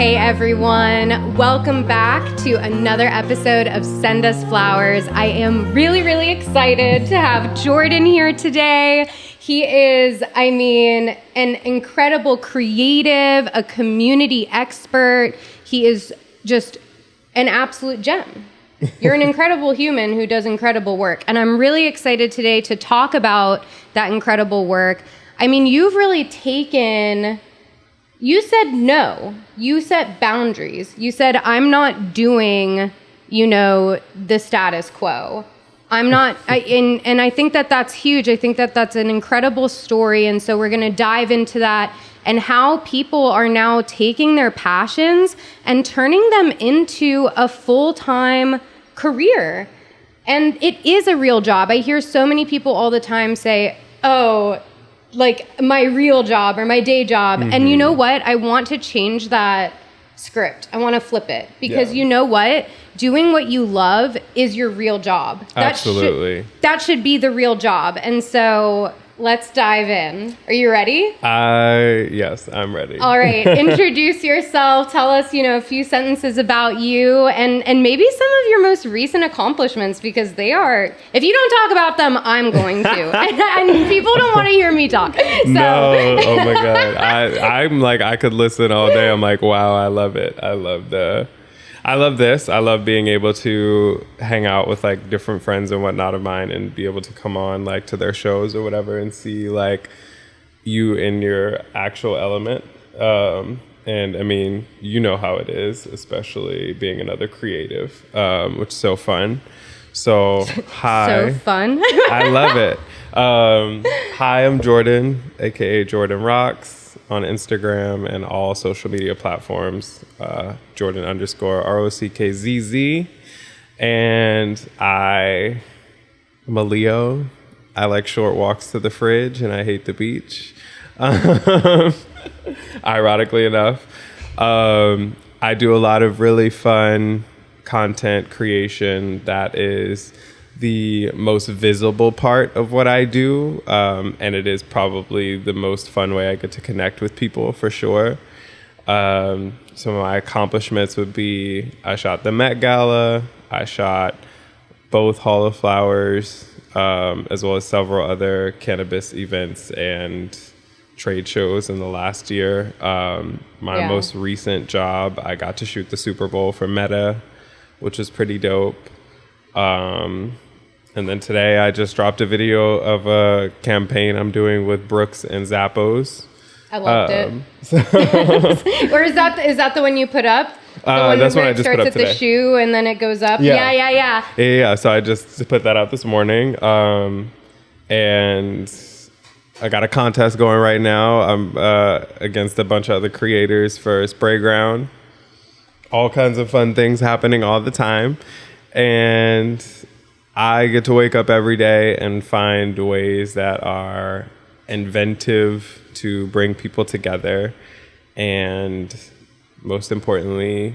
Hey everyone, welcome back to another episode of Send Us Flowers. I am really excited to have Jordan here today. He is, an incredible creative, a community expert. He is just an absolute gem. You're an incredible human who does incredible work. And I'm really excited today to talk about that incredible work. I mean, you've really taken... You said no. You set boundaries. You said, I'm not doing, the status quo. I'm not, and I think that that's huge. I think that that's an incredible story. And so we're going to dive into that and how people are now taking their passions and turning them into a full-time career. And it is a real job. I hear so many people all the time say, like my real job or my day job. Mm-hmm. And you know what? I want to change that script. I want to flip it because you know what? Doing what you love is your real job. Absolutely. That should be the real job. And so let's dive in. Are you ready? Yes, I'm ready. All right. Introduce yourself. Tell us, a few sentences about you and maybe some of your most recent accomplishments because they are, if you don't talk about them, I'm going to. and people don't want to hear me talk. So. No. Oh my God. I'm like, I could listen all day. I'm like, wow, I love it. I love this. I love being able to hang out with like different friends and whatnot of mine and be able to come on like to their shows or whatever and see like you in your actual element. And I mean, you know how it is, especially being another creative, which is so fun. So hi. So fun. I love it. Hi, I'm Jordan, aka Jordan Rocks. On Instagram and all social media platforms, Jordan_ROCKZZ. And I am a Leo. I like short walks to the fridge and I hate the beach. Ironically enough. I do a lot of really fun content creation that is the most visible part of what I do, and it is probably the most fun way I get to connect with people for sure. Some of my accomplishments would be I shot the Met Gala, I shot both Hall of Flowers, as well as several other cannabis events and trade shows in the last year. My most recent job, I got to shoot the Super Bowl for Meta, which is pretty dope. And then today I just dropped a video of a campaign I'm doing with Brooks and Zappos. I loved it. Or is that the one you put up? The one that's where what I it just put starts up at today. The shoe and then it goes up. Yeah. So I just put that out this morning. And I got a contest going right now. I'm against a bunch of other creators for Spray Ground. All kinds of fun things happening all the time. And I get to wake up every day and find ways that are inventive to bring people together and most importantly,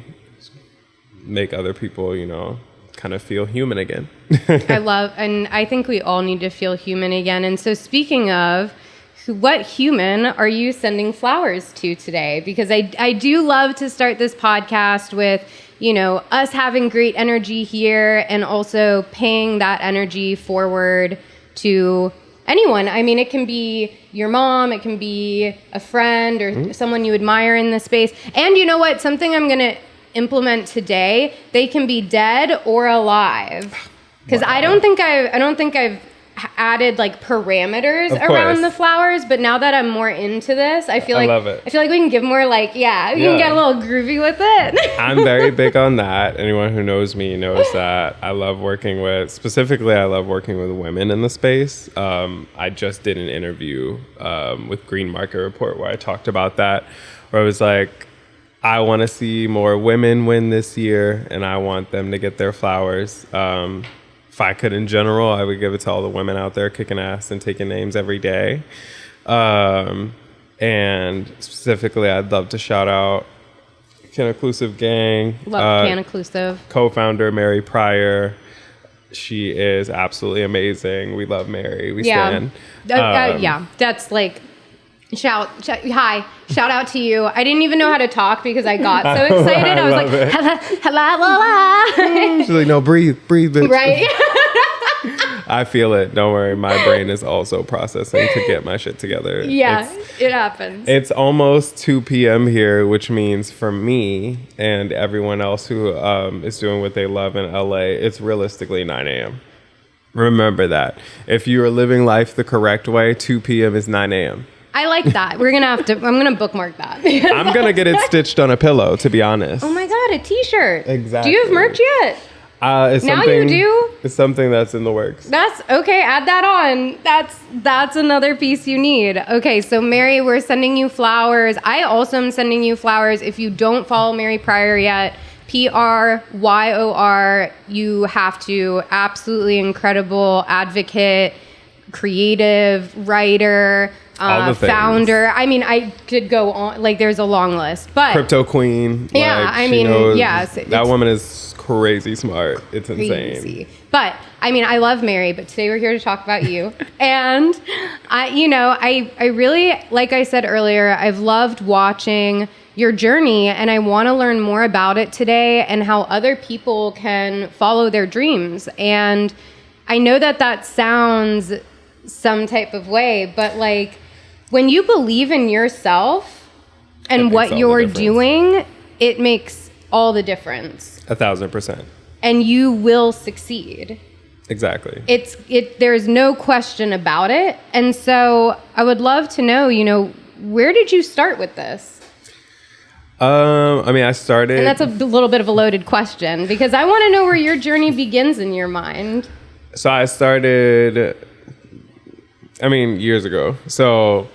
make other people, kind of feel human again. And I think we all need to feel human again. And so speaking of, what human are you sending flowers to today? Because I do love to start this podcast with, us having great energy here and also paying that energy forward to anyone. I mean, it can be your mom, it can be a friend or someone you admire in the space. And you know what? Something I'm going to implement today, they can be dead or alive. Because I don't think I've added like parameters around the flowers, but now that I'm more into this, I feel like we can give more we can get a little groovy with it. I'm very big on that. Anyone who knows me knows that I love working with women in the space. I just did an interview with Green Market Report where I talked about that, where I was like, I want to see more women win this year and I want them to get their flowers. If I could in general, I would give it to all the women out there kicking ass and taking names every day. And specifically, I'd love to shout out Canna Inclusive Gang. Love Canna Inclusive. Co-founder Mary Pryor. She is absolutely amazing. We love Mary. We stand. That's like Hi. Shout out to you. I didn't even know how to talk because I got so excited. I was like, hello. She's like, no, breathe, bitch. Right? I feel it. Don't worry. My brain is also processing to get my shit together. Yeah, it happens. It's almost 2 p.m. here, which means for me and everyone else who is doing what they love in LA, it's realistically 9 a.m. Remember that. If you are living life the correct way, 2 p.m. is 9 a.m. I like that. I'm going to bookmark that. I'm going to get it stitched on a pillow, to be honest. Oh my God, a t-shirt. Exactly. Do you have merch yet? Now you do? It's something that's in the works. That's okay. Add that on. That's another piece you need. Okay, so Mary, we're sending you flowers. I also am sending you flowers. If you don't follow Mary Pryor yet, Pryor, you have to. Absolutely incredible advocate, creative, writer, founder. I mean, I could go on. Like, there's a long list. But Crypto queen. Yeah, like, I mean, yes. That woman is crazy smart. It's insane. Crazy. But I mean, I love Mary, but today we're here to talk about you. And I really, like I said earlier, I've loved watching your journey, and I want to learn more about it today and how other people can follow their dreams. And I know that sounds some type of way, but like when you believe in yourself and what you're doing, it makes all the difference. 1,000%. And you will succeed. Exactly. There's no question about it. And so I would love to know, where did you start with this? I started... And that's a little bit of a loaded question because I want to know where your journey begins in your mind. So I started, years ago. So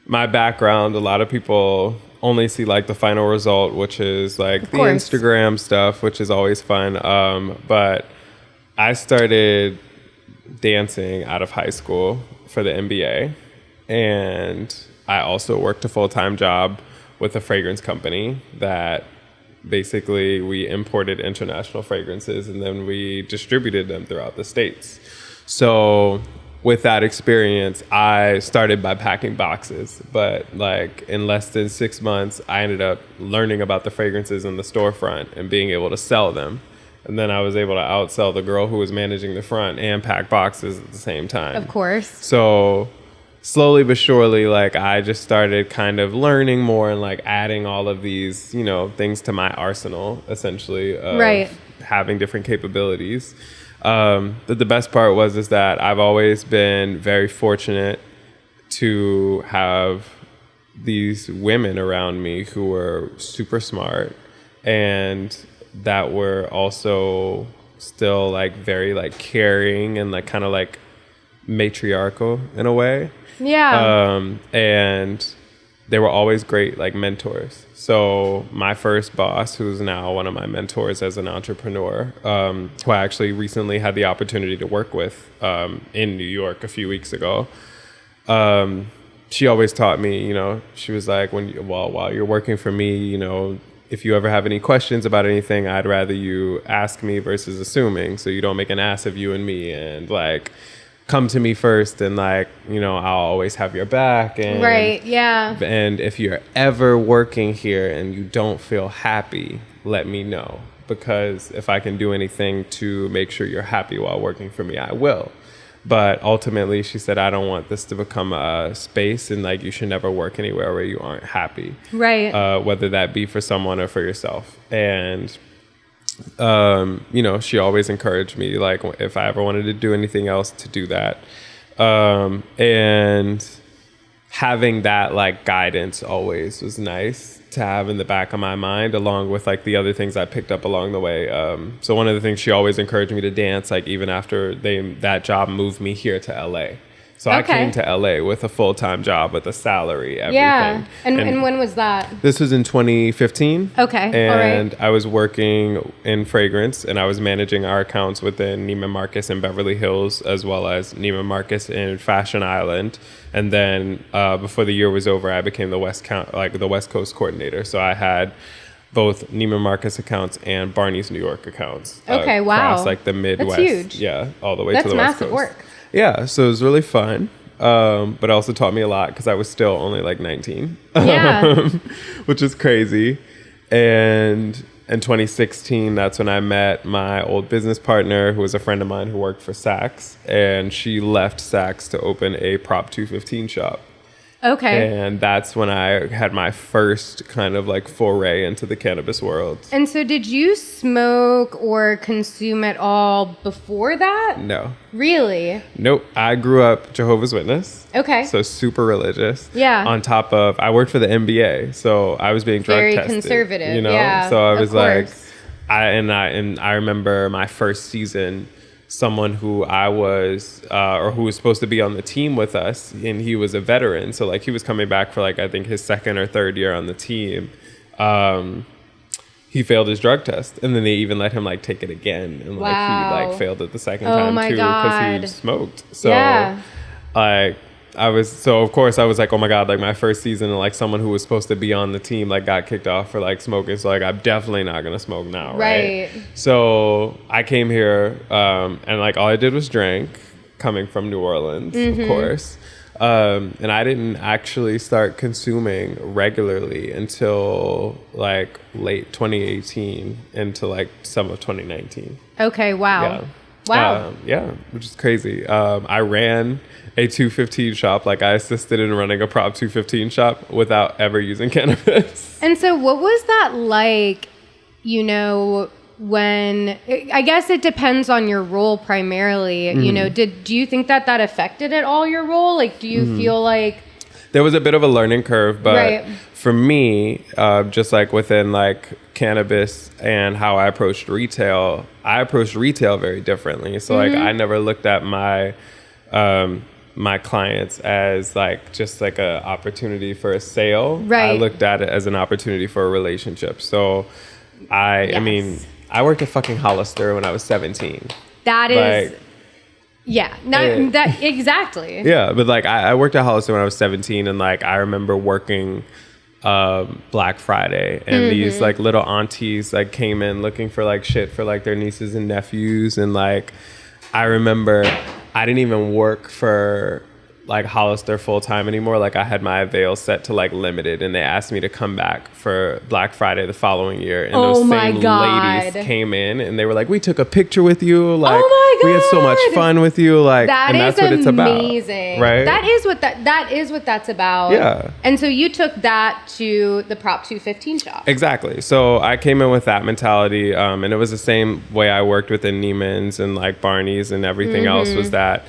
my background, a lot of people only see like the final result, which is like the Instagram stuff, which is always fun. But I started dancing out of high school for the NBA. And I also worked a full-time job with a fragrance company that basically we imported international fragrances and then we distributed them throughout the States. So with that experience, I started by packing boxes, but like in less than 6 months, I ended up learning about the fragrances in the storefront and being able to sell them. And then I was able to outsell the girl who was managing the front and pack boxes at the same time. Of course. So slowly but surely, like I just started kind of learning more and like adding all of these, things to my arsenal, essentially, of having different capabilities. But the best part is that I've always been very fortunate to have these women around me who were super smart and that were also still like very like caring and like kind of like matriarchal in a way. Yeah. And they were always great like mentors. So my first boss, who's now one of my mentors as an entrepreneur, who I actually recently had the opportunity to work with in New York a few weeks ago, she always taught me, she was like, while you're working for me, if you ever have any questions about anything, I'd rather you ask me versus assuming, so you don't make an ass of you and me, and like come to me first, and like, I'll always have your back. And right, yeah. And if you're ever working here and you don't feel happy, let me know, because if I can do anything to make sure you're happy while working for me, I will. But ultimately, she said, I don't want this to become a space, and like you should never work anywhere where you aren't happy. Right. Whether that be for someone or for yourself. And she always encouraged me, like if I ever wanted to do anything else, to do that. And having that like guidance always was nice to have in the back of my mind, along with like the other things I picked up along the way. So one of the things, she always encouraged me to dance, like even after that job moved me here to LA. So I came to LA with a full-time job, with a salary, everything. Yeah. And when was that? This was in 2015. Okay. And all right. I was working in fragrance, and I was managing our accounts within Neiman Marcus in Beverly Hills, as well as Neiman Marcus in Fashion Island. And then before the year was over, I became the West Coast coordinator. So I had both Neiman Marcus accounts and Barney's New York accounts. Okay, wow. Across like the Midwest. That's huge. Yeah, all the way to the West Coast. That's massive work. Yeah, so it was really fun. but also taught me a lot because I was still only like 19, Yeah. which is crazy. And in 2016, that's when I met my old business partner, who was a friend of mine who worked for Saks, and she left Saks to open a Prop 215 shop. Okay. And that's when I had my first kind of like foray into the cannabis world. And so did you smoke or consume at all before that? No. Really? Nope. I grew up Jehovah's Witness. Okay. So super religious. Yeah. On top of, I worked for the NBA, so I was being drug tested. Very conservative. You know? Yeah, so I was of like, course. I remember my first season, someone who I was, or who was supposed to be on the team with us, and he was a veteran. So like he was coming back for like, I think his second or third year on the team. He failed his drug test, and then they even let him like take it again, and like Wow. he like failed it the second time too because he smoked. So Yeah. like of course I was like, oh my God, like my first season, and like someone who was supposed to be on the team like got kicked off for like smoking. So like I'm definitely not gonna smoke now, right? So I came here, and like all I did was drink, coming from New Orleans, of course. And I didn't actually start consuming regularly until like late 2018 into like some of 2019. Okay. Wow. Yeah. Wow. Yeah, which is crazy. I ran a 215 shop. Like I assisted in running a Prop 215 shop without ever using cannabis. And so what was that like, you know, when, I guess it depends on your role primarily, you know, do you think that affected at all your role? Like, do you feel like... There was a bit of a learning curve, but Right. for me, just like within like cannabis and how I approached retail very differently. So like I never looked at my my clients as like just like a opportunity for a sale. Right. I looked at it as an opportunity for a relationship. So I mean, I worked at fucking Hollister when I was 17. That is... Like, yeah. Not, that exactly. yeah, but like I worked at Hollister when I was 17, and like I remember working Black Friday, and these like little aunties like came in looking for like shit for like their nieces and nephews, and like I remember I didn't even work for like Hollister full time anymore. Like I had my avail set to like limited, and they asked me to come back for Black Friday the following year. And those same ladies came in, and they were like, "We took a picture with you. Like, we had so much fun with you. Like, and that's what it's about, right? That is what that's about. Yeah. And so you took that to the Prop 215 shop. Exactly. So I came in with that mentality, and it was the same way I worked within Neiman's and like Barney's and everything else was that.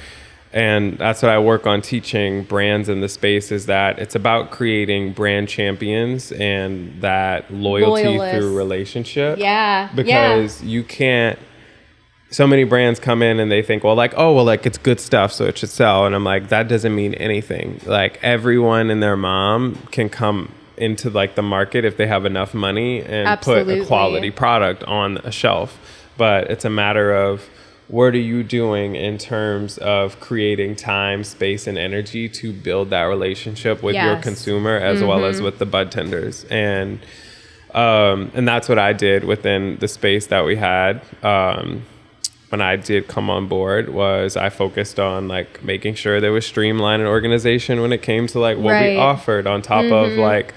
And that's what I work on teaching brands in the space, is that it's about creating brand champions and that loyalty through relationship. Yeah. Because you can't, so many brands come in and they think, well, like, oh, well, like it's good stuff, so it should sell. And I'm like, that doesn't mean anything. Like everyone and their mom can come into like the market if they have enough money and put a quality product on a shelf. But it's a matter of, what are you doing in terms of creating time, space, and energy to build that relationship with your consumer as well as with the bud tenders? And that's what I did within the space that we had. When I did come on board, was I focused on like making sure there was streamline and organization when it came to like what we offered, on top of like,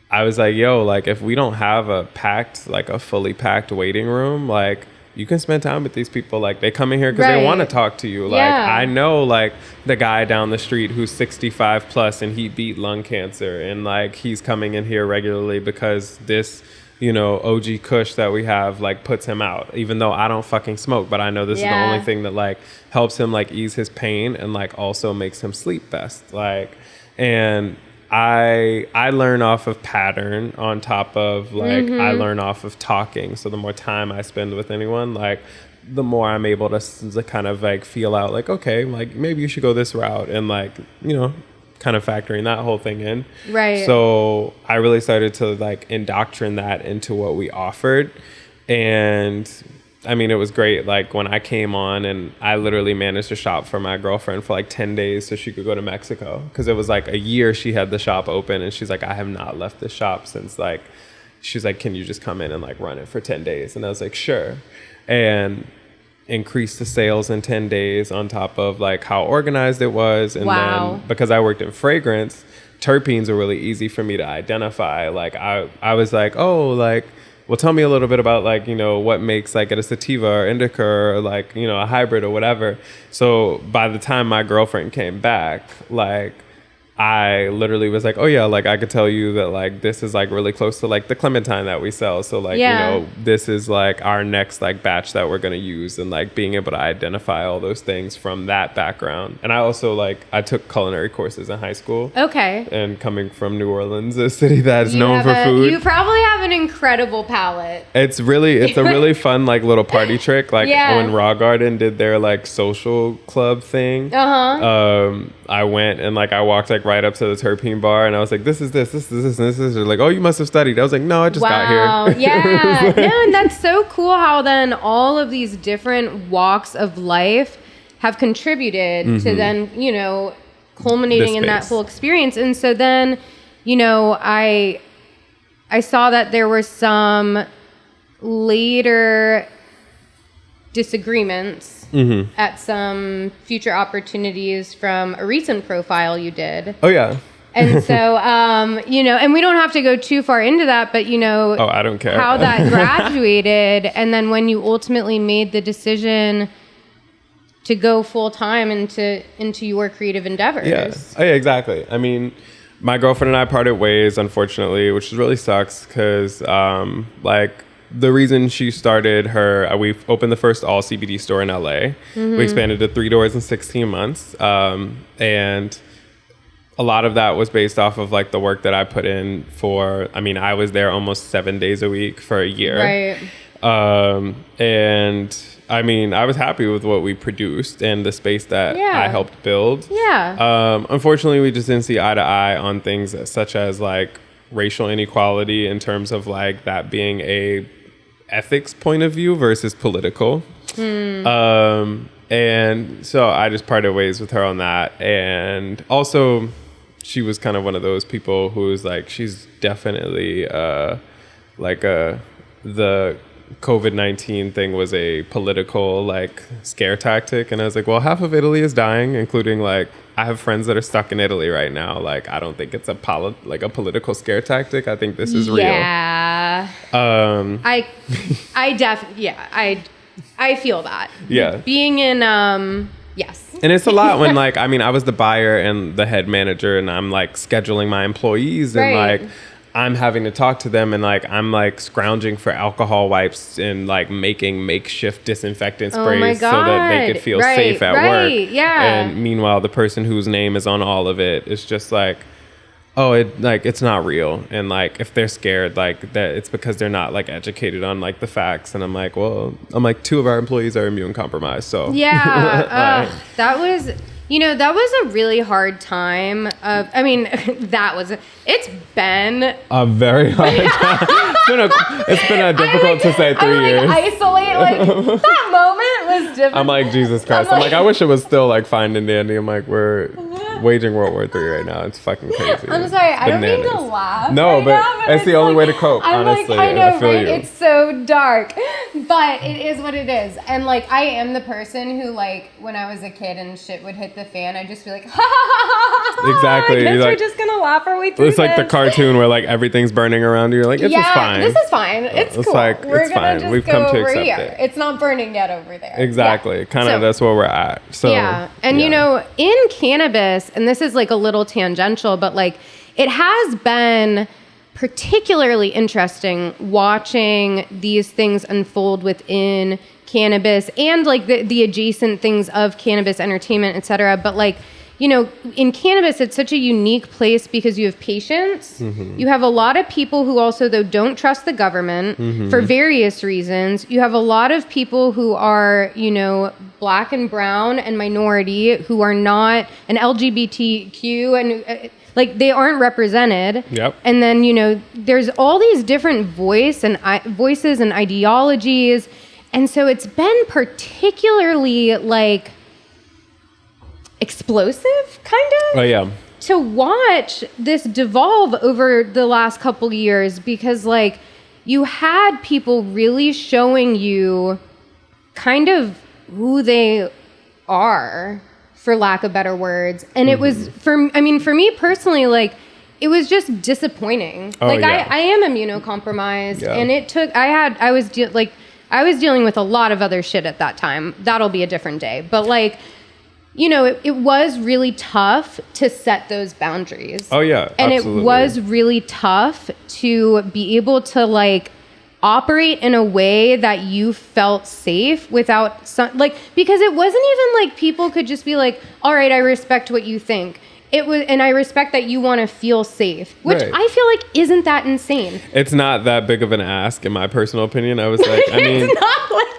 I was like, yo, like if we don't have a fully packed waiting room, like you can spend time with these people. Like they come in here because they want to talk to you. Like I know like the guy down the street who's 65 plus and he beat lung cancer, and like he's coming in here regularly because this, you know, OG Kush that we have like puts him out, even though I don't fucking smoke, but I know this is the only thing that like helps him like ease his pain and like also makes him sleep best. Like, and I learn off of pattern, on top of like I learn off of talking. So the more time I spend with anyone, like the more I'm able to kind of like feel out like, okay, like maybe you should go this route, and like, you know, kind of factoring that whole thing in. Right. So I really started to like indoctrinate that into what we offered. And I mean, it was great. Like when I came on, and I literally managed to shop for my girlfriend for like 10 days so she could go to Mexico. Because it was like a year she had the shop open, and she's like, I have not left the shop since like, she's like, can you just come in and like run it for 10 days? And I was like, sure. And increased the sales in 10 days on top of like how organized it was. And Wow. then because I worked in fragrance, terpenes are really easy for me to identify. Like I was like, oh, like, well, tell me a little bit about like, you know, what makes like a sativa or indica or like, you know, a hybrid or whatever. So by the time my girlfriend came back, like I literally was like, oh yeah, like I could tell you that like this is like really close to like the clementine that we sell. So like, Yeah. you know, this is like our next like batch that we're going to use, and like being able to identify all those things from that background. And I also like, I took culinary courses in high school. Okay. And coming from New Orleans, a city that is known for have food. You probably have an incredible palate. It's a really fun like little party trick. Like Yeah. when Raw Garden did their like social club thing, I went and like I walked like right up to the terpene bar and I was like, this is this, and this is. They're like, oh, you must have studied. I was like, no, I just got here. Yeah. No, and that's so cool how then all of these different walks of life have contributed to then, you know, culminating in that full experience. And so then, you know, I saw that there were some later disagreements at some future opportunities from a recent profile you did. Oh yeah. And so, you know, and we don't have to go too far into that, but you know, oh, I don't care how that graduated. And then when you ultimately made the decision to go full time into your creative endeavors. Yeah. Oh, yeah, exactly. I mean, my girlfriend and I parted ways, unfortunately, which really sucks because, like, the reason she started we opened the first all CBD store in LA. We expanded to 3 doors in 16 months. And a lot of that was based off of like the work that I put in I was there almost 7 days a week for a year. Right. And I mean, I was happy with what we produced and the space that I helped build. Yeah. Unfortunately, we just didn't see eye to eye on things such as like racial inequality in terms of like that being a ethics point of view versus political. And so I just parted ways with her on that. And also she was kind of one of those people who's like, she's definitely the COVID-19 thing was a political like scare tactic. And I was like, well, half of Italy is dying, including like, I have friends that are stuck in Italy right now. Like, I don't think it's a political scare tactic. I think this is real. Yeah. I feel that. Yeah. Being in, yes. And it's a lot when like, I mean, I was the buyer and the head manager and I'm like scheduling my employees and like, I'm having to talk to them and like I'm like scrounging for alcohol wipes and like making makeshift disinfectant sprays so that they could feel safe at work. Yeah. And meanwhile, the person whose name is on all of it is just like, oh, it's not real. And like if they're scared, like that, it's because they're not like educated on like the facts. And I'm like, 2 of our employees are immune compromised. So yeah, that was. You know, that was a really hard time. It's been a very hard time. It's been a difficult to say 3 years. Isolate, that moment was difficult. I'm like, Jesus Christ. I'm like, I wish it was still like fine and dandy. I'm like, we're waging World War III right now. It's fucking crazy. I'm sorry, I don't mean to laugh. No, but it's the only way to cope, honestly. I know, feel right? you. It's so dark. But it is what it is. And like, I am the person who like, when I was a kid and shit would hit the fan, I'd just be like, ha ha ha ha. Exactly. I guess we're just gonna laugh our way through this. It's like the cartoon where like everything's burning around you. You're like, it's just fine. This is fine. It's cool. Like, we're it's gonna fine. just We've go come to over accept here. it. It's not burning yet over there. Exactly. Yeah. Kind of that's where we're at. So yeah. And you know, in cannabis, and this is like a little tangential, but like it has been particularly interesting watching these things unfold within cannabis and like the adjacent things of cannabis entertainment, et cetera. But like, you know, in cannabis, it's such a unique place because you have patients. You have a lot of people who also, though, don't trust the government for various reasons. You have a lot of people who are, you know, black and brown and minority who are not an LGBTQ and like they aren't represented. Yep. And then, you know, there's all these different voices and ideologies. And so it's been particularly like explosive, kind of. Oh, yeah. To watch this devolve over the last couple years because like you had people really showing you kind of who they are, for lack of better words. And it was for me personally, like, it was just disappointing. I am immunocompromised, and I was dealing with a lot of other shit at that time. That'll be a different day. But like, you know, it was really tough to set those boundaries. Oh yeah, and absolutely. It was really tough to be able to like operate in a way that you felt safe without because it wasn't even like people could just be like, all right, I respect what you think. It was, and I respect that you want to feel safe, which right. I feel like isn't that insane. It's not that big of an ask, in my personal opinion. I was like, I mean, it's not like,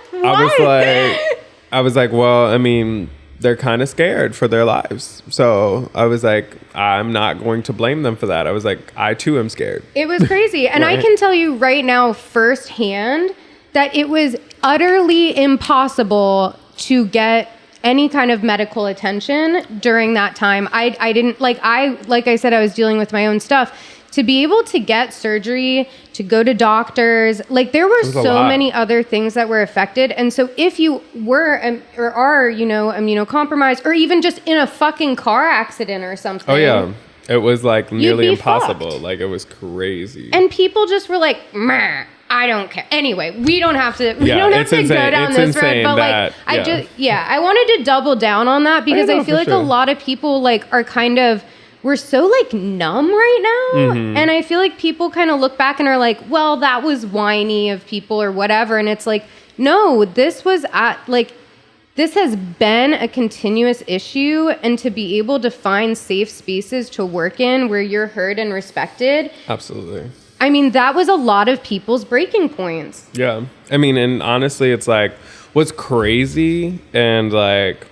what? I was like, well, I mean, they're kind of scared for their lives. So I was like, I'm not going to blame them for that. I was like, I too am scared. It was crazy. And right. I can tell you right now firsthand that it was utterly impossible to get any kind of medical attention during that time. I didn't, like I said, I was dealing with my own stuff. To be able to get surgery, to go to doctors, like there were so many other things that were affected. And so if you were or are, you know, immunocompromised, or even just in a fucking car accident or something. Oh yeah. It was like nearly impossible. Fucked. Like it was crazy. And people just were like, meh, I don't care. Anyway, we don't have to go down this road. But like, I wanted to double down on that because I feel like a lot of people like are kind of, we're so like numb right now. Mm-hmm. And I feel like people kind of look back and are like, well, that was whiny of people or whatever. And it's like, no, this has been a continuous issue. And to be able to find safe spaces to work in where you're heard and respected. Absolutely. I mean, that was a lot of people's breaking points. Yeah. I mean, and honestly, it's like, what's crazy and like,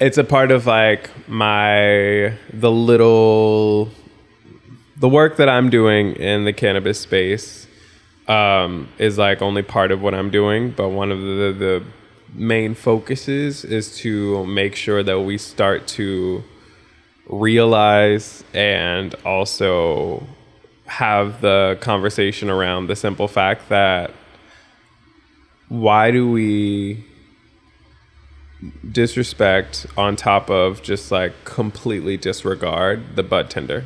it's a part of like the work that I'm doing in the cannabis space is like only part of what I'm doing. But one of the main focuses is to make sure that we start to realize and also have the conversation around the simple fact that why do we disrespect on top of just like completely disregard the bud tender?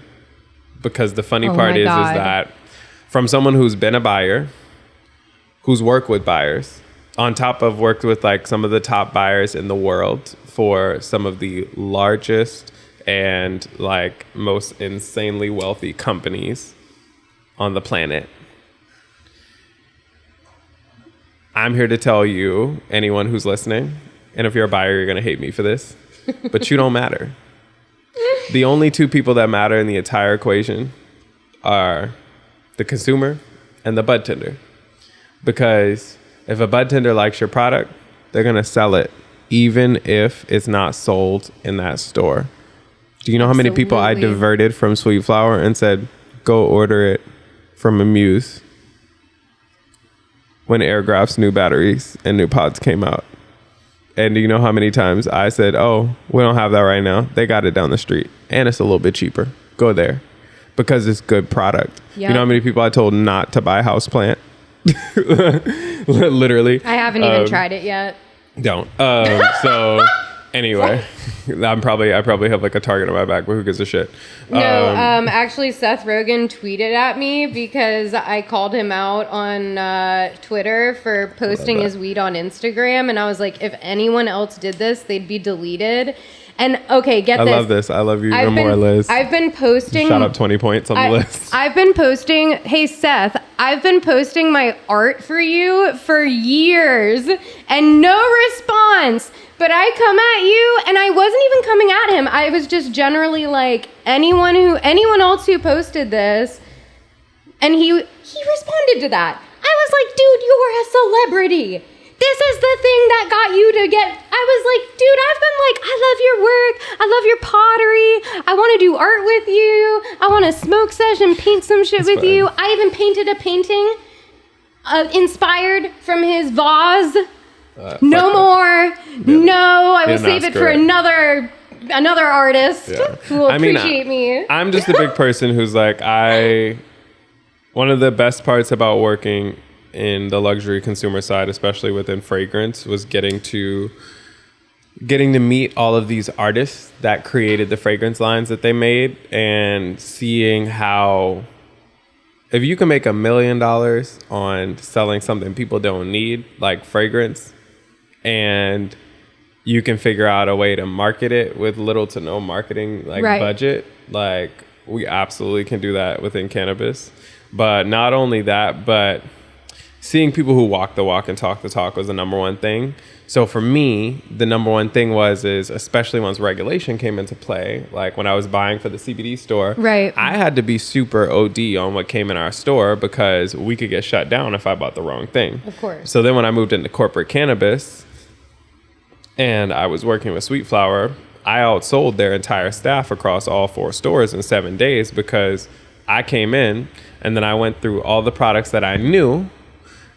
Because the funny part is that from someone who's been a buyer, who's worked with buyers, on top of worked with like some of the top buyers in the world for some of the largest and like most insanely wealthy companies on the planet, I'm here to tell you, anyone who's listening, and if you're a buyer, you're going to hate me for this, but you don't matter. The only two people that matter in the entire equation are the consumer and the bud tender. Because if a bud tender likes your product, they're going to sell it, even if it's not sold in that store. Do you know how many people I diverted from Sweet Flower and said, go order it from Amuse when Airgraph's new batteries and new pods came out? And do you know how many times I said, oh, we don't have that right now. They got it down the street. And it's a little bit cheaper. Go there. Because it's good product. Yep. You know how many people I told not to buy houseplant? Literally. I haven't even tried it yet. Don't. So anyway, I probably have like a target on my back, but who gives a shit? No, actually Seth Rogen tweeted at me because I called him out on Twitter for posting his weed on Instagram. And I was like, if anyone else did this, they'd be deleted. And okay, get this. I love this. I love you even more, Liz. I've been posting. Shot up 20 points on the list. I've been posting. Hey, Seth, I've been posting my art for you for years and no response. But I come at you, and I wasn't even coming at him. I was just generally like, anyone else who posted this, and he responded to that. I was like, dude, you're a celebrity. This is the thing that got you to get. I was like, dude, I've been like, I love your work. I love your pottery. I want to do art with you. I want to smoke session, paint some shit with you. I even painted a painting inspired from his vase. No more. Yeah. No, I will save it for another artist who will appreciate me. I'm just a big person who's like, one of the best parts about working in the luxury consumer side, especially within fragrance, was getting to meet all of these artists that created the fragrance lines that they made, and seeing how if you can make $1 million on selling something people don't need, like fragrance, and you can figure out a way to market it with little to no marketing budget, like we absolutely can do that within cannabis. But not only that, but seeing people who walk the walk and talk the talk was the number one thing. So for me, the number one thing is especially once regulation came into play, like when I was buying for the CBD store, I had to be super OD on what came in our store because we could get shut down if I bought the wrong thing. Of course. So then when I moved into corporate cannabis and I was working with Sweet Flower, I outsold their entire staff across all 4 stores in 7 days because I came in and then I went through all the products that I knew.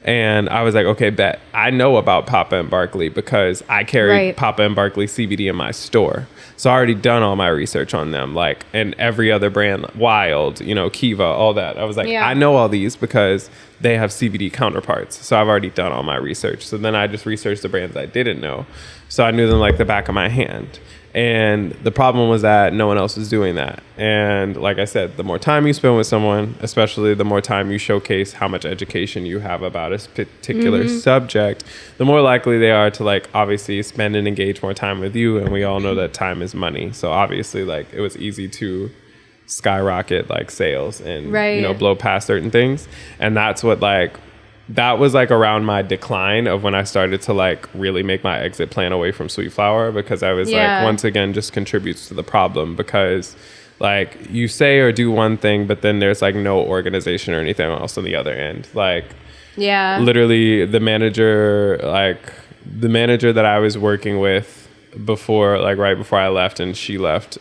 And I was like, okay, bet I know about Papa and Barkley because I carry Papa and Barkley CBD in my store. So I already done all my research on them, like, and every other brand, Wild, Kiva, all that. I was like, I know all these because they have CBD counterparts. So I've already done all my research. So then I just researched the brands I didn't know. So I knew them like the back of my hand. And the problem was that no one else was doing that. And like I said, the more time you spend with someone, especially the more time you showcase how much education you have about a particular subject, the more likely they are to like obviously spend and engage more time with you. And we all know that time is money. So obviously like it was easy to skyrocket like sales and blow past certain things. And that's what that was like around my decline of when I started to like really make my exit plan away from Sweet Flower, because I was like, once again, just contributes to the problem, because like you say or do one thing, but then there's like no organization or anything else on the other end. Like, literally the manager that I was working with before, like right before I left and she left,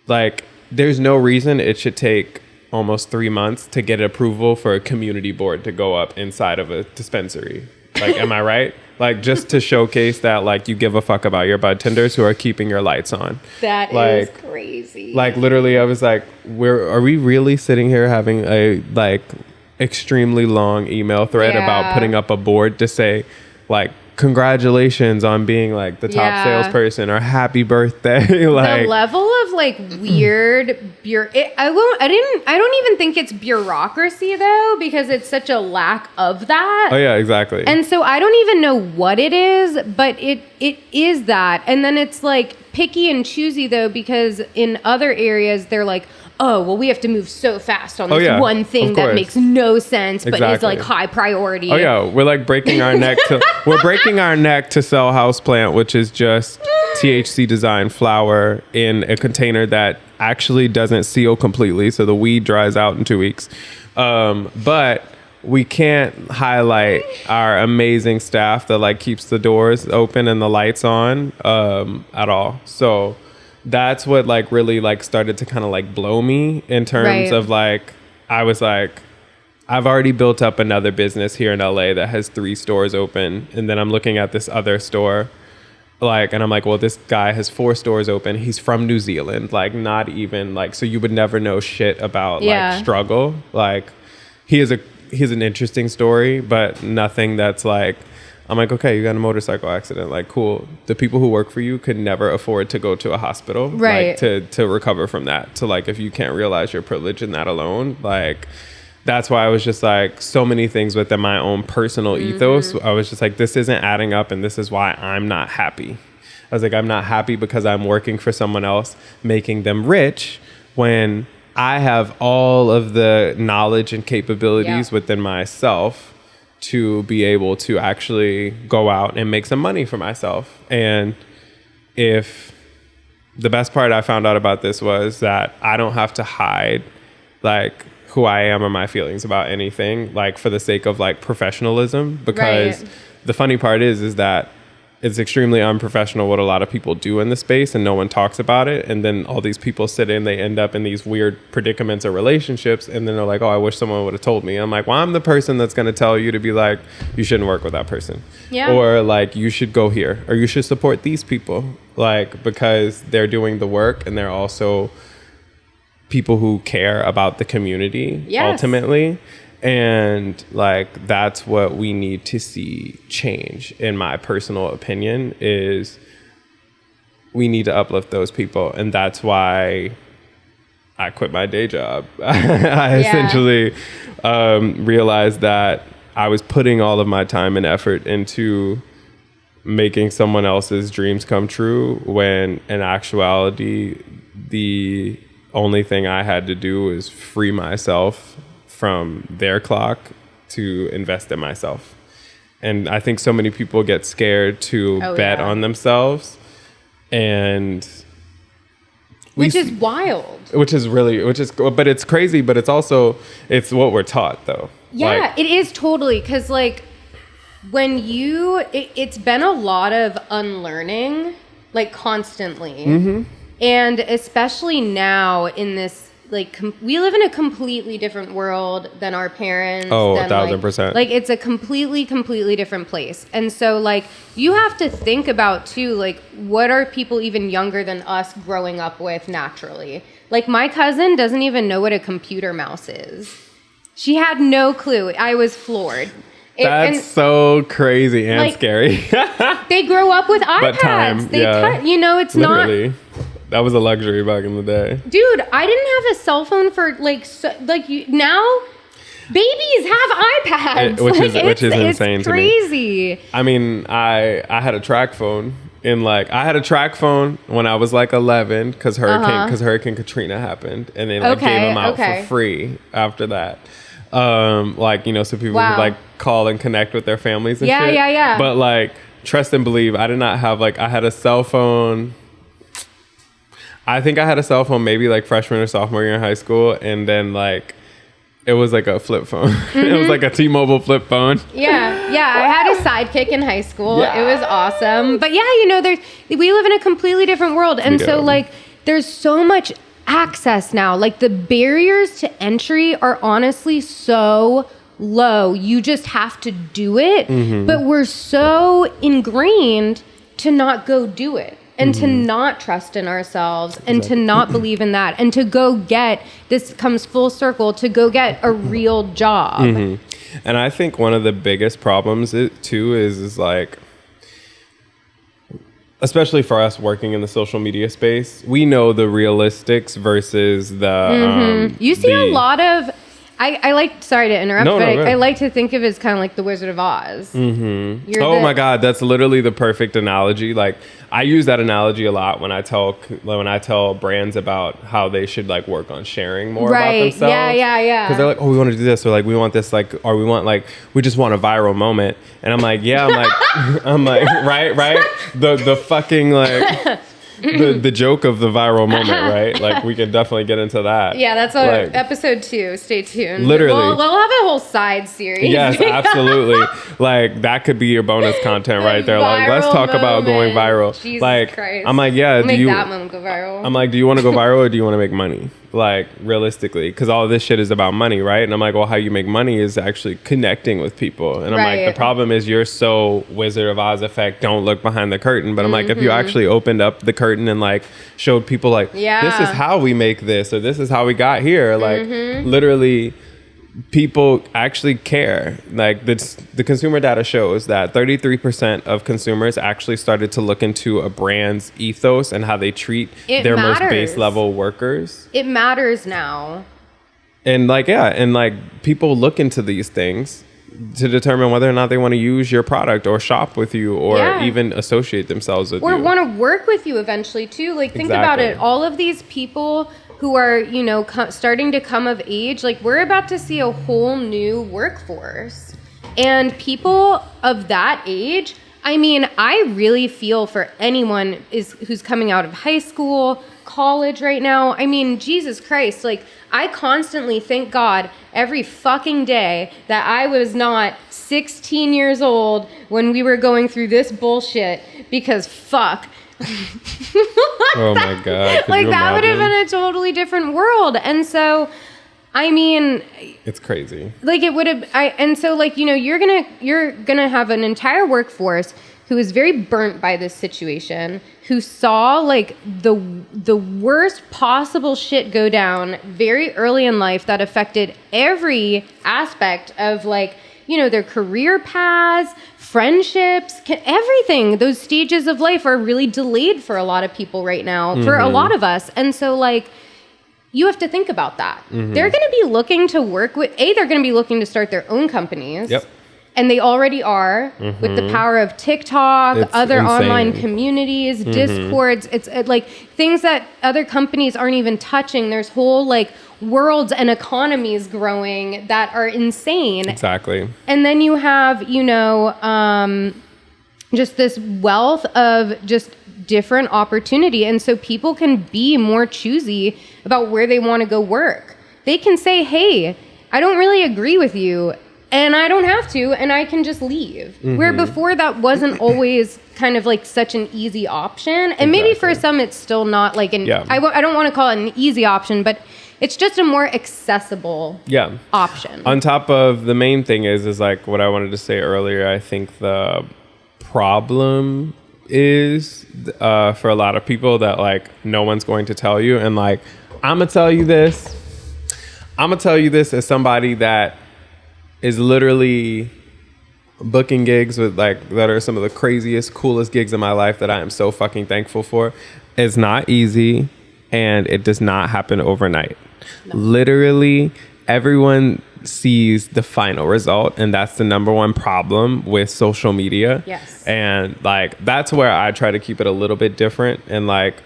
like there's no reason it should take almost 3 months to get approval for a community board to go up inside of a dispensary. Like, am I right? Like, just to showcase that, like, you give a fuck about your bud tenders who are keeping your lights on. That is crazy. Like, literally, I was like, are we really sitting here having a, like, extremely long email thread about putting up a board to say, like, congratulations on being like the top salesperson or happy birthday. Like the level of like weird I don't even think it's bureaucracy though, because it's such a lack of that. Oh yeah, exactly. And so I don't even know what it is, but it is that. And then it's like picky and choosy though, because in other areas they're like, oh, well, we have to move so fast on this one thing that makes no sense, but is like high priority. Oh yeah, we're like breaking our neck to sell Houseplant, which is just THC designed flower in a container that actually doesn't seal completely, so the weed dries out in 2 weeks. But we can't highlight our amazing staff that like keeps the doors open and the lights on at all. So that's what like really like started to kind of like blow me in terms of like, I was like, I've already built up another business here in LA that has 3 stores open. And then I'm looking at this other store, like, and I'm like, well, this guy has 4 stores open. He's from New Zealand, like not even like, so you would never know shit about like struggle. Like he's an interesting story, but nothing that's like, I'm like, okay, you got a motorcycle accident. Like, cool. The people who work for you could never afford to go to a hospital, like, to recover from that. So, like, if you can't realize your privilege in that alone, like, that's why I was just like, so many things within my own personal ethos. I was just like, this isn't adding up, and this is why I'm not happy. I was like, I'm not happy because I'm working for someone else, making them rich, when I have all of the knowledge and capabilities within myself to be able to actually go out and make some money for myself. And if the best part I found out about this was that I don't have to hide like who I am or my feelings about anything, like for the sake of like professionalism, because the funny part is that it's extremely unprofessional what a lot of people do in the space, and no one talks about it. And then all these people sit in, they end up in these weird predicaments or relationships, and then they're like, oh, I wish someone would have told me. I'm like, well, I'm the person that's going to tell you to be like, you shouldn't work with that person. Or like, you should go here, or you should support these people, like, because they're doing the work and they're also people who care about the community ultimately. And like, that's what we need to see change, in my personal opinion, is we need to uplift those people. And that's why I quit my day job. I essentially realized that I was putting all of my time and effort into making someone else's dreams come true, when in actuality, the only thing I had to do was free myself from their clock to invest in myself. And I think so many people get scared to bet on themselves, and which is wild. But it's crazy, but it's also, it's what we're taught though. Yeah, like, it is totally. Cause like when it's been a lot of unlearning, like constantly. And especially now in this, like, we live in a completely different world than our parents. Oh, 1,000%. Like, it's a completely different place. And so, like, you have to think about, too, like, what are people even younger than us growing up with naturally? Like, my cousin doesn't even know what a computer mouse is. She had no clue. I was floored. That's so crazy and like, scary. They grow up with iPads. But time, it's literally. That was a luxury back in the day. Dude, I didn't have a cell phone for now babies have iPads. Which is insane to me. It's crazy. I mean, I had a track phone I had a track phone when I was like 11 because Hurricane Katrina happened, and they gave them out for free after that. So people could like call and connect with their families and shit. Yeah. But like, trust and believe, I did not have I had a cell phone. I think I had a cell phone maybe like freshman or sophomore year in high school, and then like it was like a flip phone. It was like a T-Mobile flip phone. Yeah. I had a Sidekick in high school. Yeah. It was awesome. But yeah, we live in a completely different world, and so like there's so much access now. Like the barriers to entry are honestly so low. You just have to do it. But we're so ingrained to not go do it. And to not trust in ourselves, and to not believe in that, and to go get, this comes full circle, to go get a real job. And I think one of the biggest problems too is like, especially for us working in the social media space, we know the realistics versus the... you see a lot of... I like, sorry to interrupt, I like to think of it as kind of like the Wizard of Oz. My God, that's literally the perfect analogy. Like, I use that analogy a lot when I tell brands about how they should like work on sharing more about themselves. Yeah. Because they're like, oh, we want to do this, or like we want this, like, or we want like, we just want a viral moment. And I'm like, I'm like, right, the fucking like. The joke of the viral moment, right? Like, we can definitely get into that. Yeah, that's episode 2. Stay tuned. Literally. We'll have a whole side series. Yes, absolutely. Like, that could be your bonus content right there. Like, let's talk about going viral. Jesus like, Christ. I'm like, yeah. Make that moment go viral. I'm like, do you want to go viral or do you want to make money? Like, realistically, because all of this shit is about money, right? And I'm like, well, how you make money is actually connecting with people. And I'm like, the problem is you're so Wizard of Oz effect, don't look behind the curtain. But I'm like, if you actually opened up the curtain and like showed people like, this is how we make this, or this is how we got here, like literally people actually care. Like, the consumer data shows that 33% of consumers actually started to look into a brand's ethos and how they treat their most base level workers. It matters now. And like, people look into these things to determine whether or not they want to use your product or shop with you or even associate themselves with you. Or want to work with you eventually too. Like, think about it. All of these people who are, starting to come of age, like, we're about to see a whole new workforce. And people of that age, I mean, I really feel for anyone who's coming out of high school, college right now. I mean, Jesus Christ, like, I constantly thank God every fucking day that I was not 16 years old when we were going through this bullshit, because fuck. Oh my God. Like, that would have been a totally different world. And so, I mean, it's crazy. Like, it would have, and so, like, you're gonna have an entire workforce who was very burnt by this situation, who saw like the worst possible shit go down very early in life that affected every aspect of like, you know, their career paths, friendships, everything. Those stages of life are really delayed for a lot of people right now, for a lot of us. And so like, you have to think about that. They're going to be looking to work with, they're going to be looking to start their own companies. Yep. And they already are with the power of TikTok, It's other insane. online communities, Discords. It's like things that other companies aren't even touching. There's whole like worlds and economies growing that are insane. Exactly. And then you have, you know, just this wealth of just different opportunity. And so people can be more choosy about where they want to go work. They can say, hey, I don't really agree with you. And I don't have to, and I can just leave. Where before that wasn't always kind of like such an easy option. And maybe for some it's still not like an, I don't want to call it an easy option, but it's just a more accessible option. On top of the main thing is like what I wanted to say earlier, I think the problem is for a lot of people that like no one's going to tell you. And like, I'm going to tell you this as somebody that is literally booking gigs with like that are some of the craziest, coolest gigs in my life that I am so fucking thankful for. It's not easy and it does not happen overnight. No. Literally everyone sees the final result, and that's the number one problem with social media. Yes. And like that's where I try to keep it a little bit different. And like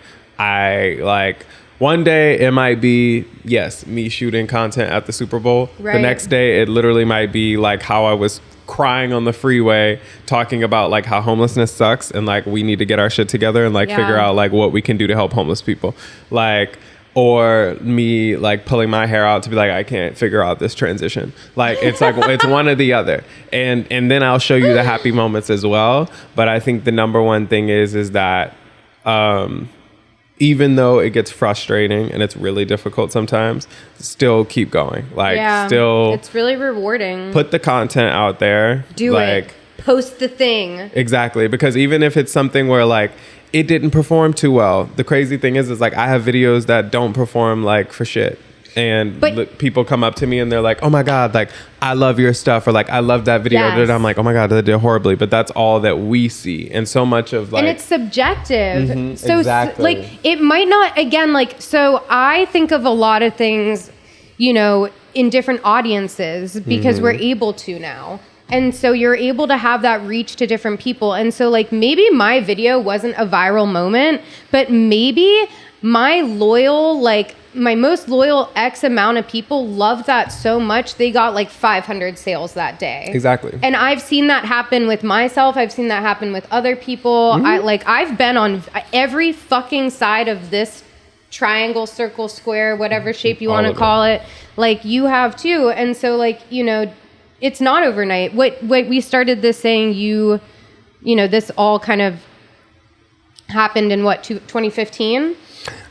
I like one day it might be, yes, me shooting content at the Super Bowl. Right. The next day it literally might be like how I was crying on the freeway talking about like how homelessness sucks and like we need to get our shit together and like figure out like what we can do to help homeless people. Like, or me like pulling my hair out to be like, I can't figure out this transition. Like it's like it's one or the other. And then I'll show you the happy moments as well. But I think the number one thing is that even though it gets frustrating and it's really difficult sometimes, still keep going. Like still, it's really rewarding. Put the content out there. Do it. Post the thing. Exactly. Because even if it's something where like it didn't perform too well, the crazy thing is like I have videos that don't perform like for shit. And people come up to me and they're like, oh my God, like, I love your stuff. Or like, I love that video. Yes. I'm like, oh my God, that did horribly. But that's all that we see. And so much of like... And it's subjective. So exactly. Like, it might not, again, like, so I think of a lot of things, you know, in different audiences because we're able to now. And so you're able to have that reach to different people. And so like, maybe my video wasn't a viral moment, but maybe my most loyal X amount of people loved that so much they got like 500 sales that day. Exactly. And I've seen that happen with myself. I've seen that happen with other people. I've been on every fucking side of this triangle, circle, square, whatever shape you want to call it. Like you have too. And so like, you know, it's not overnight. What we started this saying, you know, this all kind of happened in 2015?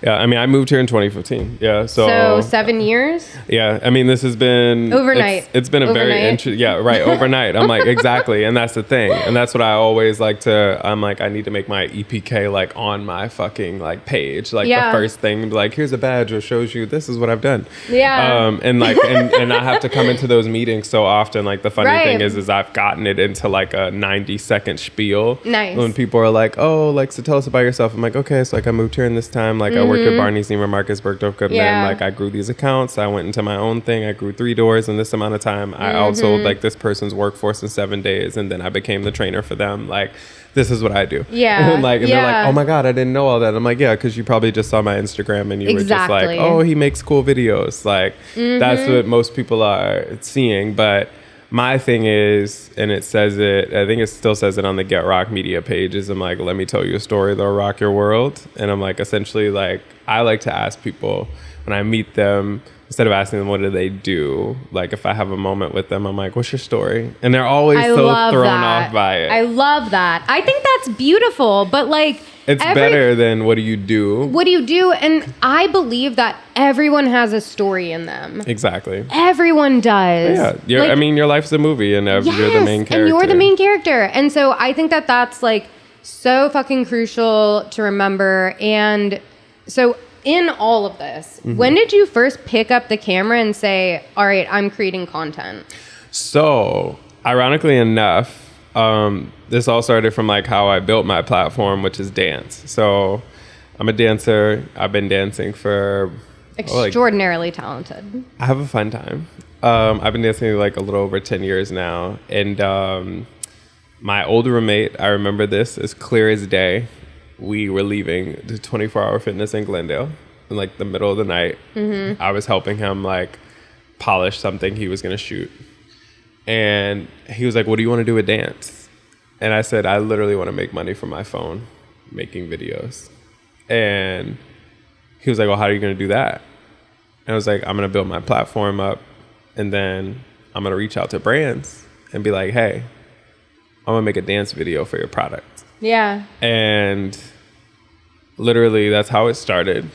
Yeah, I mean, I moved here in 2015. Yeah, so 7 years. Yeah, I mean, this has been overnight. It's been a very interesting. Yeah, right, overnight. I'm like, exactly, and that's the thing, and that's what I always like to. I'm like, I need to make my EPK like on my fucking like page, like the first thing, like here's a badge that shows you this is what I've done. Yeah. And like, and I have to come into those meetings so often. Like the funny thing is I've gotten it into like a 90-second spiel. Nice. When people are like, oh, like so tell us about yourself. I'm like, okay, so like I moved here in this time. Like I worked at Barney's, Neiman Marcus, Bergdorf Goodman. Like I grew these accounts. I went into my own thing. I grew 3 doors in this amount of time. I outsold like this person's workforce in 7 days, and then I became the trainer for them. Like this is what I do. Yeah. And they're like, oh my God, I didn't know all that. I'm like, yeah, because you probably just saw my Instagram and you were just like, oh, he makes cool videos. Like that's what most people are seeing. But my thing is, and it says it, I think it still says it on the Get Rock Media pages. I'm like, let me tell you a story that'll rock your world. And I'm like, essentially, like, I like to ask people when I meet them, instead of asking them what do they do, like if I have a moment with them, I'm like, what's your story? And they're always so thrown off by it. I love that. I think that's beautiful. But like, It's better than what do you do? What do you do? And I believe that everyone has a story in them. Exactly. Everyone does. Yeah. I mean, your life's a movie and you're the main character. And you're the main character. And so I think that that's like so fucking crucial to remember. And so in all of this, when did you first pick up the camera and say, all right, I'm creating content? So ironically enough, this all started from like how I built my platform, which is dance. So I'm a dancer. I've been dancing for extraordinarily talented. I have a fun time. I've been dancing like a little over 10 years now. And my old roommate, I remember this as clear as day. We were leaving the 24-hour fitness in Glendale in like the middle of the night. I was helping him like polish something he was going to shoot. And he was like, what do you want to do with dance? And I said, I literally want to make money from my phone making videos. And he was like, well, how are you going to do that? And I was like, I'm going to build my platform up. And then I'm going to reach out to brands and be like, hey, I'm going to make a dance video for your product. Yeah. And literally that's how it started.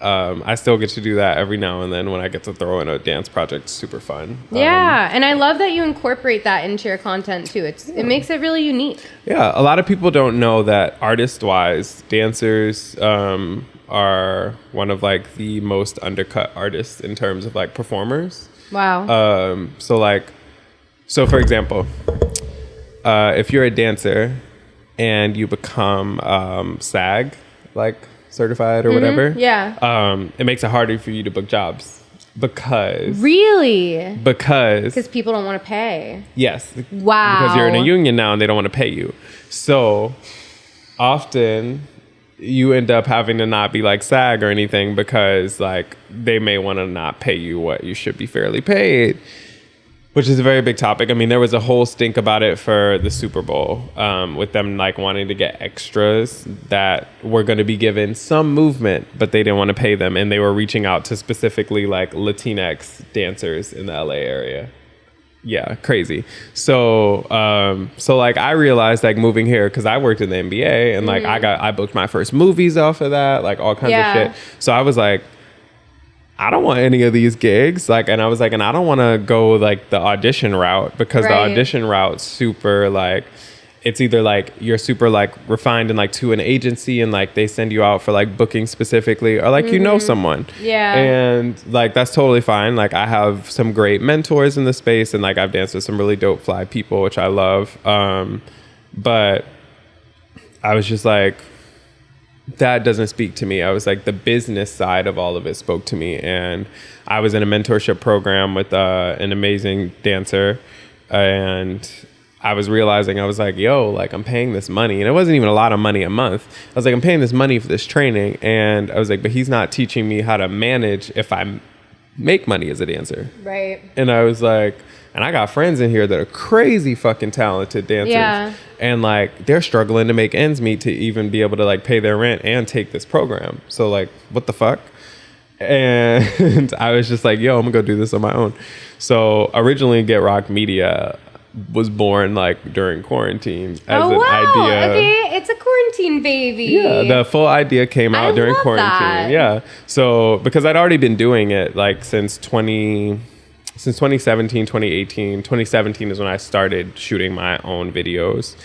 I still get to do that every now and then when I get to throw in a dance project. It's super fun. Yeah, and I love that you incorporate that into your content too. It makes it really unique. Yeah, a lot of people don't know that artist-wise, dancers are one of like the most undercut artists in terms of like performers. Wow. So for example, if you're a dancer and you become SAG, like certified or whatever, it makes it harder for you to book jobs because people don't want to pay. Yes. Wow. Because you're in a union now and they don't want to pay you. So often you end up having to not be like SAG or anything because like they may want to not pay you what you should be fairly paid. Which is a very big topic. I mean, there was a whole stink about it for the Super Bowl, with them like wanting to get extras that were going to be given some movement, but they didn't want to pay them, and they were reaching out to specifically like Latinx dancers in the LA area. Yeah, crazy. So like I realized like moving here because I worked in the NBA and like I booked my first movies off of that, like all kinds of shit. So I was like, I don't want any of these gigs. Like, and I was like, and I don't want to go like the audition route because the audition route's super like, it's either like you're super like refined and like to an agency and like they send you out for like booking specifically or like you know someone. Yeah. And like that's totally fine. Like I have some great mentors in the space and like I've danced with some really dope fly people, which I love. But I was just like, that doesn't speak to me. I was like, the business side of all of it spoke to me. And I was in a mentorship program with an amazing dancer. And I was realizing, I was like, yo, like I'm paying this money. And it wasn't even a lot of money a month. I was like, I'm paying this money for this training. And I was like, but he's not teaching me how to manage if I make money as a dancer. Right. And I was like, and I got friends in here that are crazy fucking talented dancers. Yeah. And like, they're struggling to make ends meet to even be able to like pay their rent and take this program. So like, what the fuck? And I was just like, yo, I'm gonna go do this on my own. So originally Get Rock Media was born like during quarantine as an idea. Okay, it's a quarantine baby. Yeah, the full idea came out during quarantine. That. Yeah. So because I'd already been doing it like since 2017, 2018. 2017 is when I started shooting my own videos.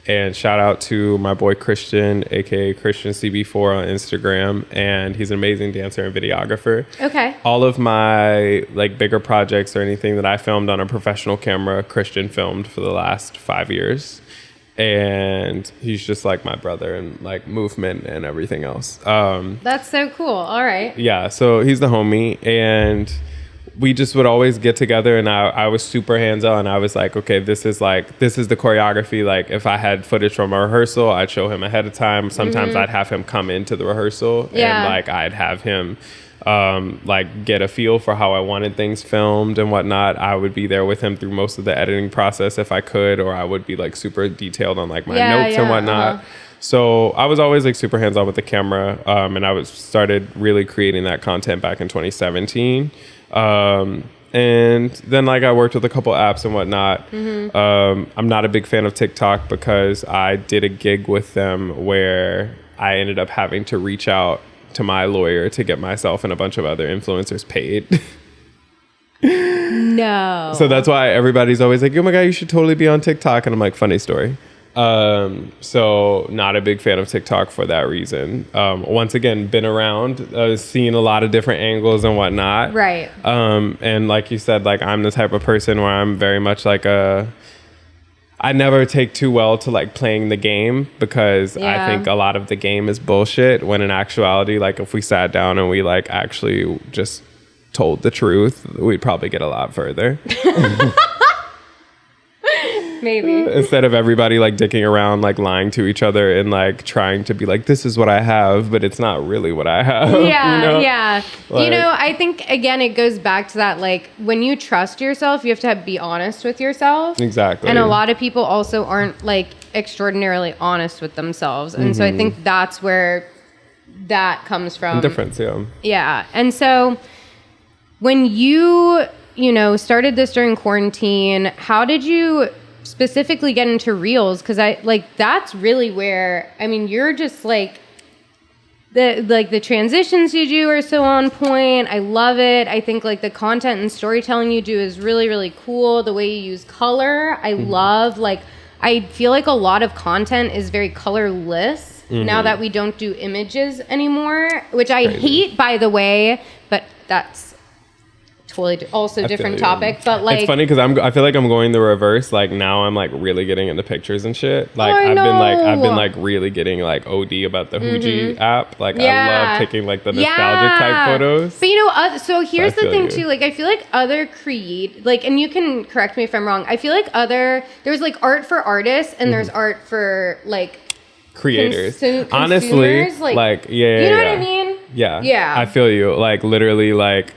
And shout out to my boy Christian, aka Christian CB4 on Instagram, and he's an amazing dancer and videographer. Okay. All of my like bigger projects or anything that I filmed on a professional camera, Christian filmed for the last 5 years. And he's just like my brother and like movement and everything else. That's so cool. All right. Yeah, so he's the homie, and we just would always get together, and I was super hands-on. I was like, okay, this is the choreography. Like if I had footage from a rehearsal, I'd show him ahead of time. Sometimes I'd have him come into the rehearsal and like I'd have him like get a feel for how I wanted things filmed and whatnot. I would be there with him through most of the editing process if I could, or I would be like super detailed on like my notes and whatnot. So I was always like super hands-on with the camera, and I started really creating that content back in 2017. And then like I worked with a couple apps and whatnot. I'm not a big fan of TikTok because I did a gig with them where I ended up having to reach out to my lawyer to get myself and a bunch of other influencers paid. No. So that's why everybody's always like, oh my God, you should totally be on TikTok. And I'm like, funny story. So not a big fan of TikTok for that reason. Once again, been around, seen a lot of different angles and whatnot. Right. And like you said, like I'm the type of person where I'm very much like I never take too well to like playing the game, because I think a lot of the game is bullshit, when in actuality, like if we sat down and we like actually just told the truth, we'd probably get a lot further. Maybe. Instead of everybody like dicking around, like lying to each other and like trying to be like, this is what I have, but it's not really what I have. Yeah, you know? yeah. Like, you know, I think, again, it goes back to that, like, when you trust yourself, you have to be honest with yourself. Exactly. And a lot of people also aren't, like, extraordinarily honest with themselves. And so I think that's where that comes from. The difference, yeah. Yeah. And so when you know, started this during quarantine, how did you specifically get into Reels? Because that's really where, I mean, you're just like the transitions you do are so on point. I love it. I think like the content and storytelling you do is really, really cool. The way you use color, I love. Like, I feel like a lot of content is very colorless now that we don't do images anymore, which I hate, by the way, but that's totally also different topic. But like, it's funny because I feel like I'm going the reverse. Like now I'm like really getting into pictures and shit. Like I've been like really getting like OD about the Huji app. Like I love taking like the nostalgic type photos. But you know, so here's the thing too. Like I feel like other and you can correct me if I'm wrong. I feel like there's like art for artists and there's art for like creators. Honestly, like you know what I mean? Yeah. I feel you. Like literally, like.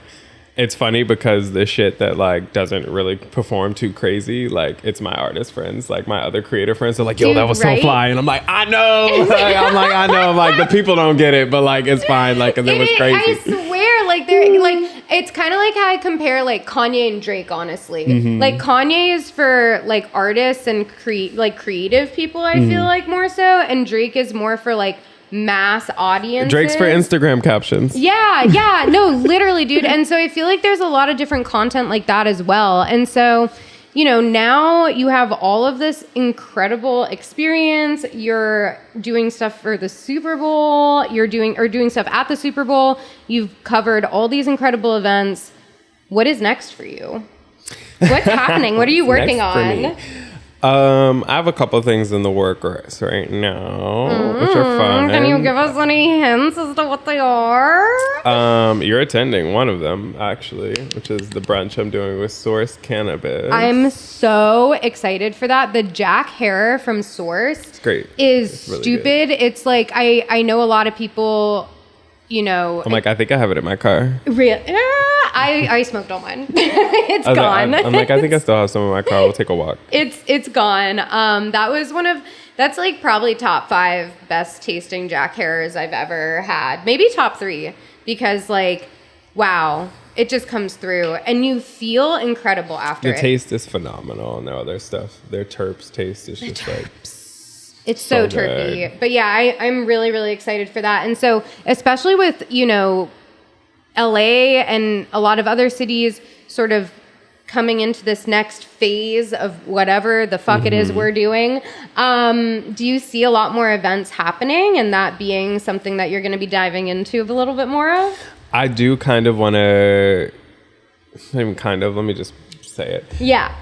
It's funny because the shit that like doesn't really perform too crazy, like it's my artist friends, like my other creator friends are like, yo, that was so fly. And I'm like, I know. Like, I know. I'm like, the people don't get it, but like, it's fine. Like, cause it was crazy. I swear, like they're like, it's kind of like how I compare like Kanye and Drake, honestly. Like Kanye is for like artists and creative people, I feel like more so. And Drake is more for like mass audiences. Drake's for Instagram captions. Yeah. No, literally, dude. And so I feel like there's a lot of different content like that as well. And so, you know, now you have all of this incredible experience. You're doing stuff for the Super Bowl. You're doing stuff at the Super Bowl. You've covered all these incredible events. What is next for you? What's happening? What are you working on? I have a couple things in the works right now, which are fun. Can you give us any hints as to what they are? You're attending one of them, actually, which is the brunch I'm doing with Source Cannabis. I'm so excited for that. The Jack Harer from Source is really stupid. Good. It's like, I know a lot of people, you know. I'm like, I think I have it in my car. Real? I smoked all mine. It's gone. I'm like, I think I still have some in my car. We'll take a walk. It's gone. That's like probably top 5 best tasting Jack Harers I've ever had. Maybe top 3, because like, wow, it just comes through and you feel incredible after it. The taste is phenomenal, and their other stuff, their terps taste is just like. It's so terpy. But yeah, I'm really, really excited for that. And so, especially with, you know, LA and a lot of other cities sort of coming into this next phase of whatever the fuck it is we're doing, do you see a lot more events happening, and that being something that you're going to be diving into a little bit more of? I do kind of want to, let me just say it. Yeah.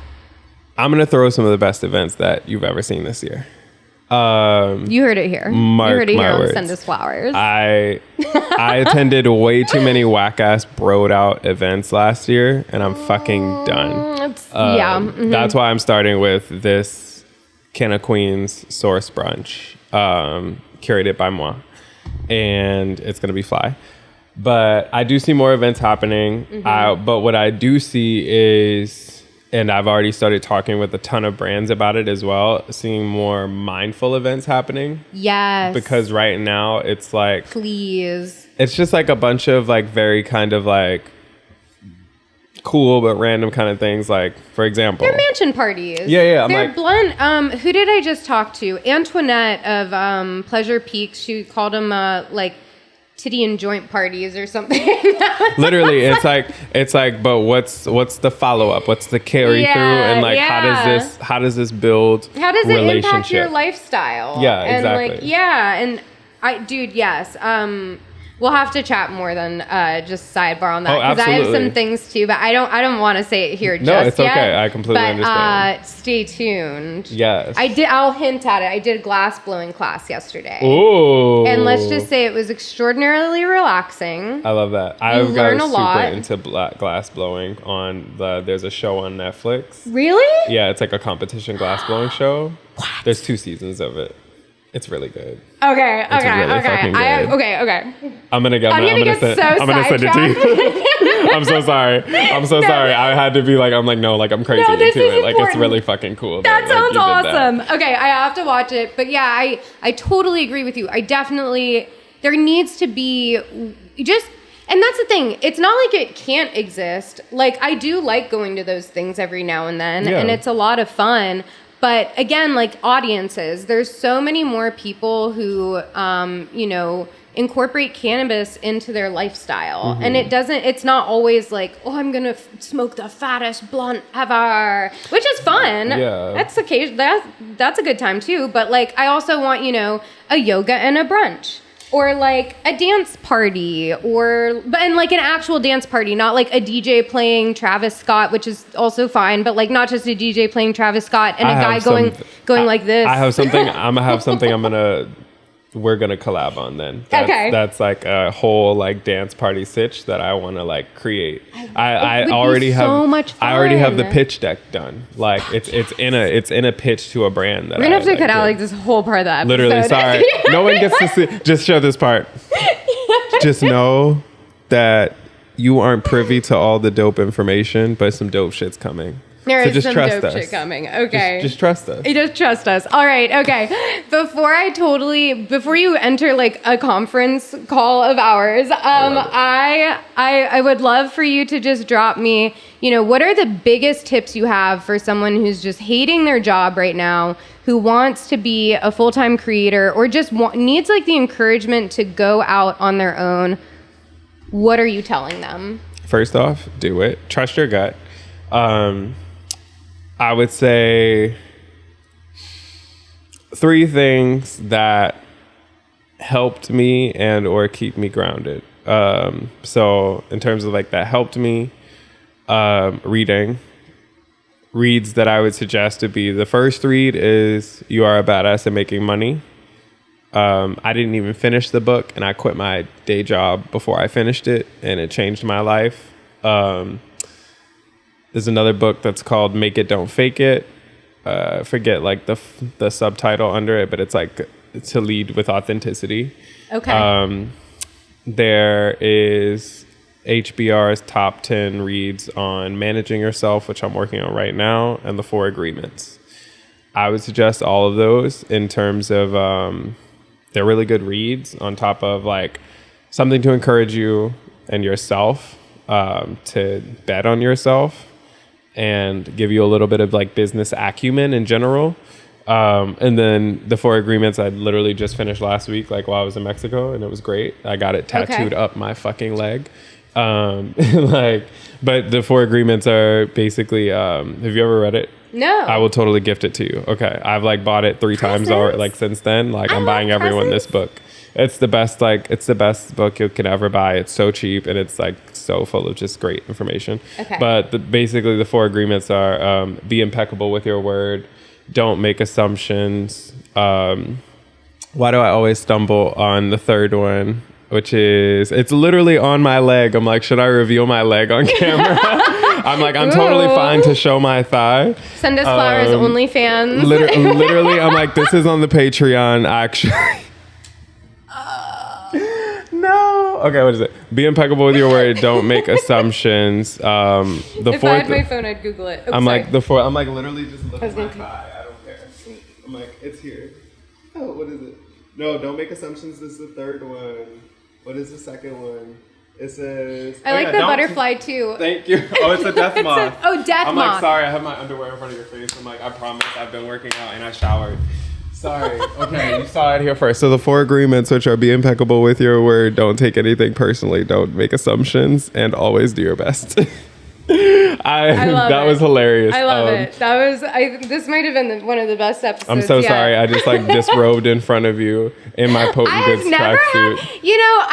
I'm going to throw some of the best events that you've ever seen this year. You heard it here. You heard it here on Send Us Flowers. I attended way too many whack-ass broed out events last year, and I'm fucking done. That's why I'm starting with this Canna Queens Source Brunch, curated by moi, and it's going to be fly. But I do see more events happening, but what I do see is... And I've already started talking with a ton of brands about it as well, seeing more mindful events happening. Yes. Because right now it's like... Please. It's just like a bunch of like very kind of like cool but random kind of things. Like, for example, they're mansion parties. Yeah. They're blunt. Who did I just talk to? Antoinette of Pleasure Peaks. She called them like titty and joint parties or something. Literally, it's like, but what's the follow up? What's the carry through? And like, how does this build? How does it impact your lifestyle? Yeah, and exactly. Yes. We'll have to chat more than just sidebar on that, because I have some things too, but I don't want to say it here just yet. No, it's okay. I completely understand. Stay tuned. Yes. I'll hint at it. I did glass blowing class yesterday. Ooh. And let's just say it was extraordinarily relaxing. I love that. I got super into glass blowing there's a show on Netflix. Really? Yeah, it's like a competition glass blowing show. What? There's 2 seasons of it. It's really good. Okay. Fucking good. Okay. I'm gonna send it to you. I'm so sorry. I had to be like, I'm crazy into it. Like, it's really fucking cool. That sounds awesome. Okay, I have to watch it. But yeah, I totally agree with you. There needs to be just, and that's the thing. It's not like it can't exist. Like, I do like going to those things every now and then, and it's a lot of fun. But again, like audiences, there's so many more people who, incorporate cannabis into their lifestyle. And it's not always like, oh, I'm going to smoke the fattest blunt ever, which is fun. Yeah. That's a good time too. But like, I also want, a yoga and a brunch. Or like a dance party, and like an actual dance party, not like a DJ playing Travis Scott, which is also fine, but like not just a DJ playing Travis Scott and a guy going like this. I have something. We're gonna collab on then. That's like a whole like dance party sitch that I want to like create. I already have so much fun. I already have the pitch deck done. Like it's in a pitch to a brand that we're gonna have to cut out like this whole part of that. Literally, sorry. No one gets to see. Just show this part. Just know that you aren't privy to all the dope information, but some dope shit's coming. There is some dope shit coming. Okay. Just trust us. Just trust us. All right. Okay. Before you enter like a conference call of ours, I would love for you to just drop me, what are the biggest tips you have for someone who's just hating their job right now, who wants to be a full-time creator or just needs like the encouragement to go out on their own? What are you telling them? First off, do it. Trust your gut. I would say 3 things that helped me and or keep me grounded. So in terms of like that helped me, reading. Reads that I would suggest to be, the first read is You Are a Badass at Making Money. I didn't even finish the book, and I quit my day job before I finished it, and it changed my life. There's another book that's called Make It, Don't Fake It. Forget like the subtitle under it, but it's like To Lead with Authenticity. Okay. There is HBR's top 10 reads on managing yourself, which I'm working on right now, and the 4 agreements. I would suggest all of those in terms of they're really good reads on top of like something to encourage you and yourself to bet on yourself and give you a little bit of like business acumen in general. And then the 4 agreements I literally just finished last week, like while I was in Mexico, and it was great. I got it tattooed up my fucking leg. But the 4 agreements are basically, have you ever read it? No. I will totally gift it to you. Okay. I've like bought it 3 times already, like since then. Like I'm buying everyone this book. It's the best book you can ever buy. It's so cheap and it's like so full of just great information. Okay. But basically the 4 agreements are be impeccable with your word. Don't make assumptions. Why do I always stumble on the 3rd one? Which is, it's literally on my leg. I'm like, should I reveal my leg on camera? I'm like, I'm totally fine to show my thigh. Send us flowers, OnlyFans. Literally, I'm like, this is on the Patreon, actually. No. Okay, what is it? Be impeccable with your word. Don't make assumptions. If I had my phone, I'd Google it. I'm like literally just looking at my thigh. I don't care. I'm like, it's here. Oh, what is it? No, don't make assumptions. This is the 3rd one. What is the 2nd one? It says... I like the butterfly too. Thank you. Oh, it's a death moth. Death moth. I'm like, sorry, I have my underwear in front of your face. I'm like, I promise I've been working out and I showered. Sorry. Okay, you saw it here first. So the 4 agreements, which are be impeccable with your word, don't take anything personally, don't make assumptions, and always do your best. I love that. It was hilarious. I love it. That was. This might have been one of the best episodes. I'm so sorry. I just like disrobed in front of you in my potent goods tracksuit.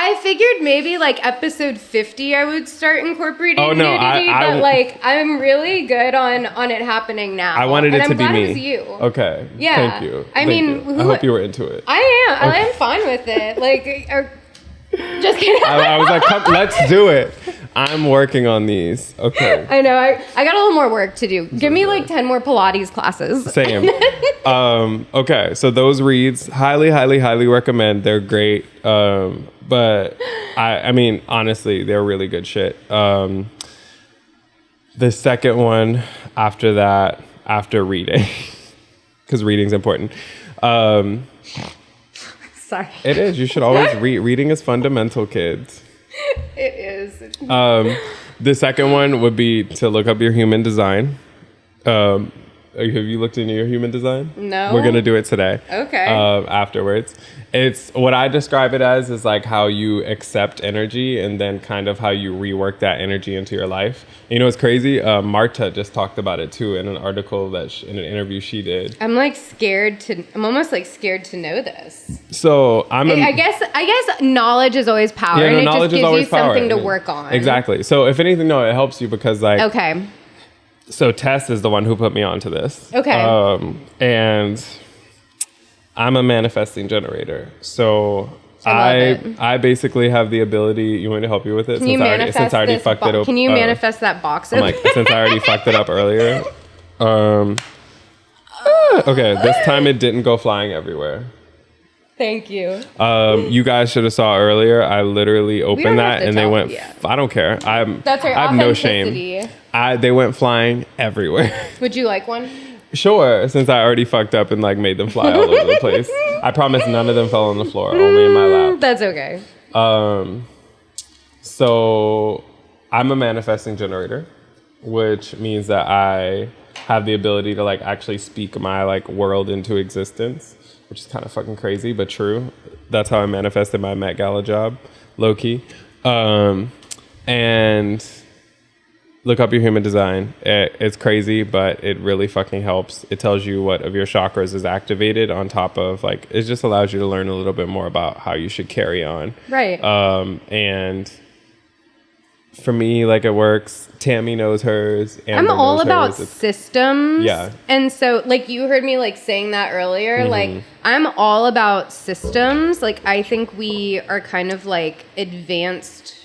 I figured maybe like episode 50 I would start incorporating nudity, but like I'm really good on it happening now. I wanted it to be me. It was you. Okay. Yeah. Thank you. I hope you were into it. I am. Okay. I am fine with it. Like. Just kidding. I was like, come, let's do it. I'm working on these. Okay. I know. I got a little more work to do. Give me like 10 more Pilates classes. Same. Okay. So those reads, highly, highly, highly recommend. They're great. But I mean, honestly, they're really good shit. The second one after that, after reading, because reading's important. Sorry. It is. You should always read. Reading is fundamental, kids. It is. The second one would be to look up your human design. Have you looked into your human design? No. We're going to do it today. Okay. Afterwards. It's what I describe it as is like how you accept energy and then kind of how you rework that energy into your life. You know, it's crazy. Marta just talked about it too in an article in an interview she did. I'm almost like scared to know this. So I guess knowledge is always power, and it just gives you something to work on. Exactly. So if anything, no, it helps you because like. Okay. So Tess is the one who put me onto this. Okay. And I'm a manifesting generator. So I basically have the ability. You want me to help you with it? Can you manifest since I already fucked it up. Can you manifest that box? I'm like, since I already fucked it up earlier. Okay, this time it didn't go flying everywhere. Thank you. You guys should have saw earlier. I literally opened that and they went. I don't care. That's right. I have no shame. They went flying everywhere. Would you like one? Sure, since I already fucked up and like made them fly all over the place. I promise none of them fell on the floor, only in my lap. That's okay. So I'm a manifesting generator, which means that I have the ability to like actually speak my like world into existence, which is kind of fucking crazy, but true. That's how I manifested my Met Gala job, low key. And look up your human design. It's crazy, but it really fucking helps. It tells you what of your chakras is activated on top of like, it just allows you to learn a little bit more about how you should carry on. Right. And for me, like it works. Tammy knows hers. Amber I'm all knows about hers. systems. Yeah. And so like you heard me like saying that earlier, like I'm all about systems. Like I think we are kind of like advanced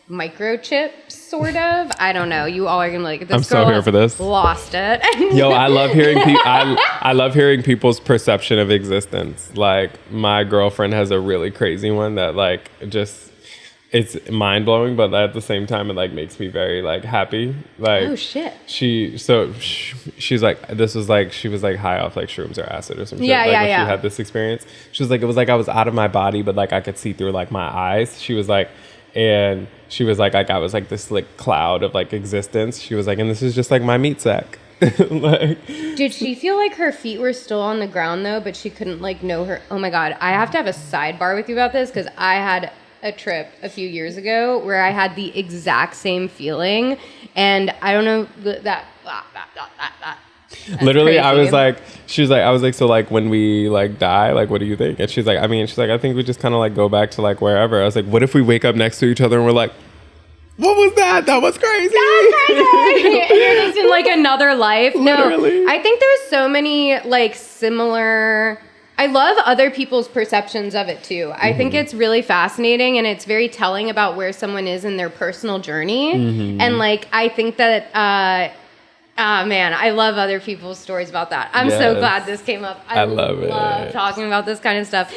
microchips, sort of. I don't know. You all are gonna be like, this I'm so here for this. Lost it. Yo, I love hearing I love hearing people's perception of existence. Like my girlfriend has a really crazy one that like just it's mind blowing, but at the same time it like makes me very like happy. Like oh shit. She's like this was like she was like high off like shrooms or acid or some shit. Yeah, like yeah, when yeah. she had this experience. She was like it was like I was out of my body, but like I could see through like my eyes. She was like and she was like I was like this like cloud of like existence. She was like, and this is just like my meat sack. Like, did she feel like her feet were still on the ground though, but she couldn't like know her? Oh my God, I have to have a sidebar with you about this because I had a trip a few years ago where I had the exact same feeling, and I don't know that. Literally, crazy. She was like, I was like, so like when we like die, like what do you think? And she's like, I think we just kind of like go back to like wherever. I was like, what if we wake up next to each other and we're like, what was that? That was crazy. And you're just in like another life. Literally. No, I think there's so many like similar. I love other people's perceptions of it too. I think it's really fascinating and it's very telling about where someone is in their personal journey. And like, I think that, man, I love other people's stories about that. I'm so glad this came up. I love talking about this kind of stuff.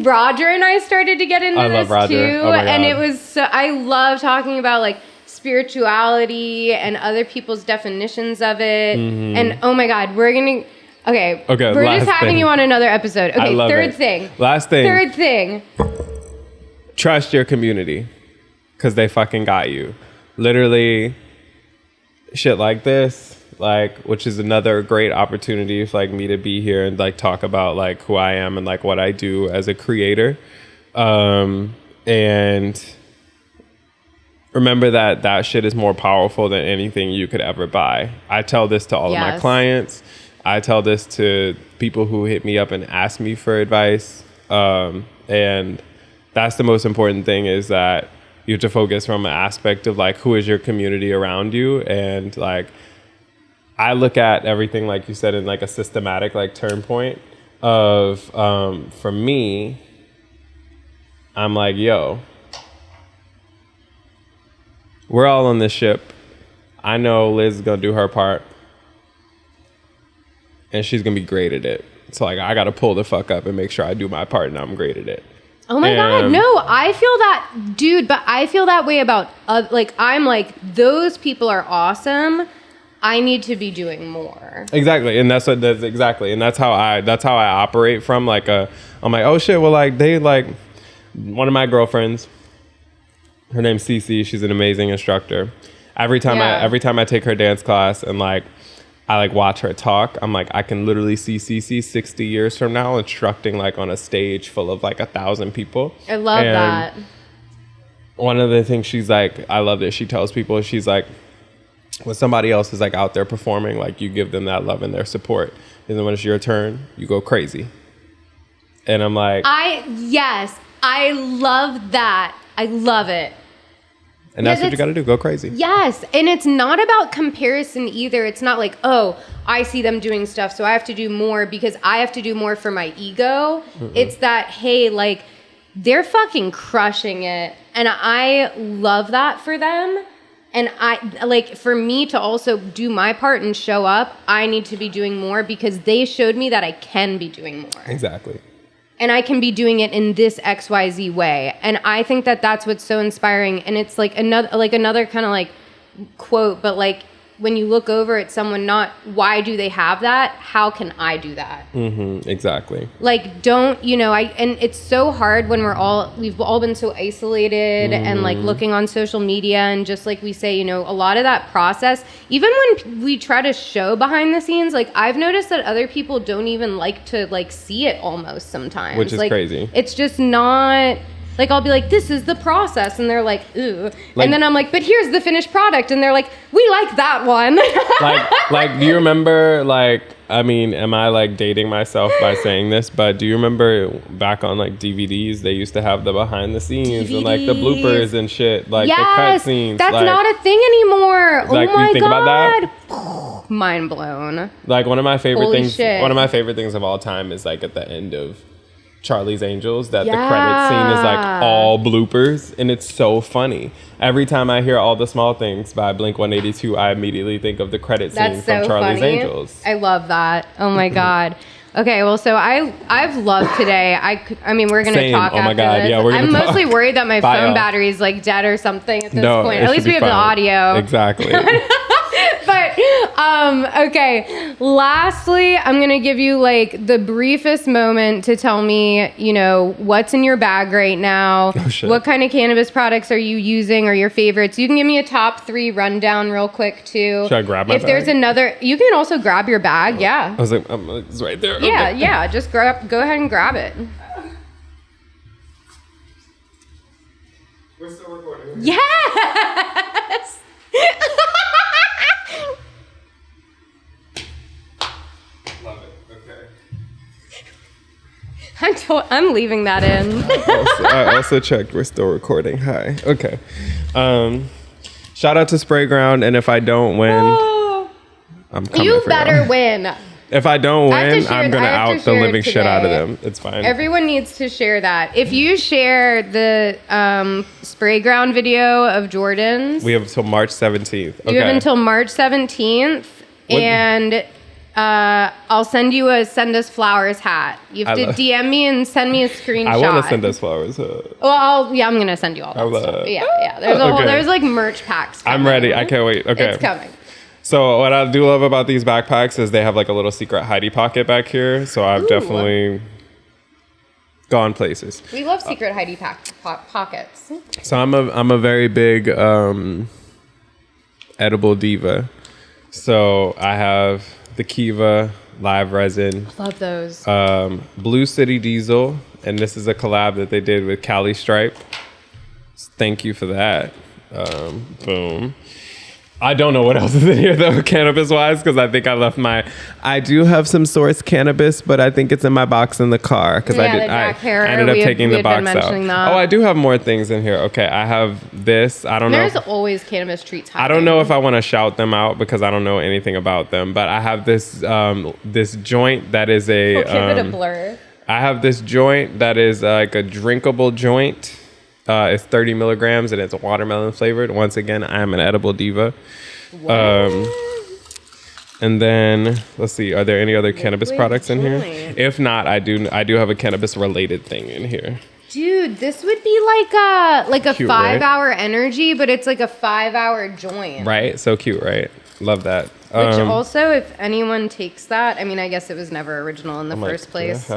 Roger and I started to get into this too. Oh and it was so, I love talking about like spirituality and other people's definitions of it. And oh my God, we're just having you on another episode. Okay, third thing. Last thing. Third thing. Trust your community. because they fucking got you. Literally, shit like this, like, which is another great opportunity for like me to be here and like talk about like who I am and like what I do as a creator. And remember that shit is more powerful than anything you could ever buy. I tell this to all of my clients. I tell this to people who hit me up and ask me for advice. And that's the most important thing, is that you have to focus from an aspect of like, who is your community around you? And like, I look at everything, like you said, in like a systematic like turn point of, for me, I'm like, yo, we're all on this ship. I know Liz is going to do her part. And she's going to be great at it. So, like, I got to pull the fuck up and make sure I do my part and I'm great at it. Oh, my God. No, I feel that, dude, but I feel that way about, like, I'm like, those people are awesome. I need to be doing more. Exactly. And that's exactly. And that's how I operate from, like, I'm like, oh, shit, well, like, they, like, one of my girlfriends, her name's Cece. She's an amazing instructor. Every time I take her dance class and like I like watch her talk, I'm like, I can literally see Cece 60 years from now instructing like on a stage full of like 1,000 people. I love that. One of the things she's like, I love that she tells people, she's like, when somebody else is like out there performing, like you give them that love and their support. And then when it's your turn, you go crazy. And I'm like, yes, I love that. I love it. And that's what you got to do. Go crazy. Yes. And it's not about comparison either. It's not like, oh, I see them doing stuff, so I have to do more because I have to do more for my ego. Mm-mm. It's that, hey, like, they're fucking crushing it. And I love that for them. And I, like, for me to also do my part and show up, I need to be doing more because they showed me that I can be doing more. Exactly. And I can be doing it in this XYZ way. And I think that that's what's so inspiring. And it's like another kind of like quote, but like when you look over at someone, not why do they have that? How can I do that? Mm-hmm, exactly. Like, don't, and it's so hard when we've all been so isolated and like looking on social media and just like we say, a lot of that process, even when we try to show behind the scenes, like I've noticed that other people don't even like to like see it almost sometimes. Which is like, crazy. It's just not... Like, I'll be like, this is the process. And they're like, ooh. Like, and then I'm like, but here's the finished product. And they're like, we like that one. like, do you remember, like, I mean, am I, like, dating myself by saying this? But do you remember back on, like, DVDs, they used to have the behind the scenes and, like, the bloopers and shit. Like, the cut scenes. That's like, not a thing anymore. Like, oh, my you think God. about that? Mind blown. Like, one of my favorite Holy things. Shit. One of my favorite things of all time is, like, at the end of Charlie's Angels, that the credit scene is like all bloopers, and it's so funny. Every time I hear All the Small Things by Blink-182, I immediately think of the credit scene from Charlie's Angels. I love that. Oh my God. Okay, well, so I've loved today. I mean, we're gonna talk. Oh my God, this. yeah, we're gonna I'm talk. mostly worried that my phone y'all. battery is like dead or something at this No, point. At least we have the audio. Exactly. But okay. Lastly, I'm gonna give you like the briefest moment to tell me, what's in your bag right now. Oh, shit. What kind of cannabis products are you using, or your favorites? You can give me a top 3 rundown real quick too. Should I grab my bag? If there's another, you can also grab your bag. Yeah. I was like, it's right there. Yeah, Okay. yeah. Just go ahead and grab it. We're still recording. Yes. Love it. Okay. I'm leaving that in. I also checked. We're still recording. Hi. Okay. Shout out to Spray Ground, and if I don't win, I'm coming You for better y'all. win. If I don't win, I'm gonna I have to out the share it living shit out of today. them. It's fine. Everyone needs to share that. If you share the Spray Ground video of Jordan's, We have until March 17th. Okay. you have until March 17th, and I'll send you a Send Us Flowers hat. You have to DM me and send me a screenshot. I want to send us flowers. Well, I'm gonna send you all that stuff. Yeah. There's like merch packs coming. I'm ready. I can't wait. Okay. It's coming. So what I do love about these backpacks is they have like a little secret hidey pocket back here. So I've definitely gone places. We love secret Heidi pockets. So I'm a very big edible diva. So I have the Kiva live resin. Love those. Blue City Diesel, and this is a collab that they did with Cali Stripe. Thank you for that. Boom. I don't know what else is in here though, cannabis-wise, because I think I do have some Source cannabis, but I think it's in my box in the car because I ended up taking the box out. Oh, I do have more things in here. Okay, I have this. I don't know. There's always cannabis treats happening. I don't know if I want to shout them out because I don't know anything about them, but I have this this joint that is a. Give it a blur. I have this joint that is like a drinkable joint. It's 30 milligrams and it's watermelon flavored. Once again, I am an edible diva. And then let's see, are there any other cannabis products in here? If not, I do have a cannabis related thing in here. Dude, this would be like a Cute, 5-hour energy, but it's like a 5-hour joint. Right? So cute, right? Love that. Which also, if anyone takes that, I mean, I guess it was never original in the first place.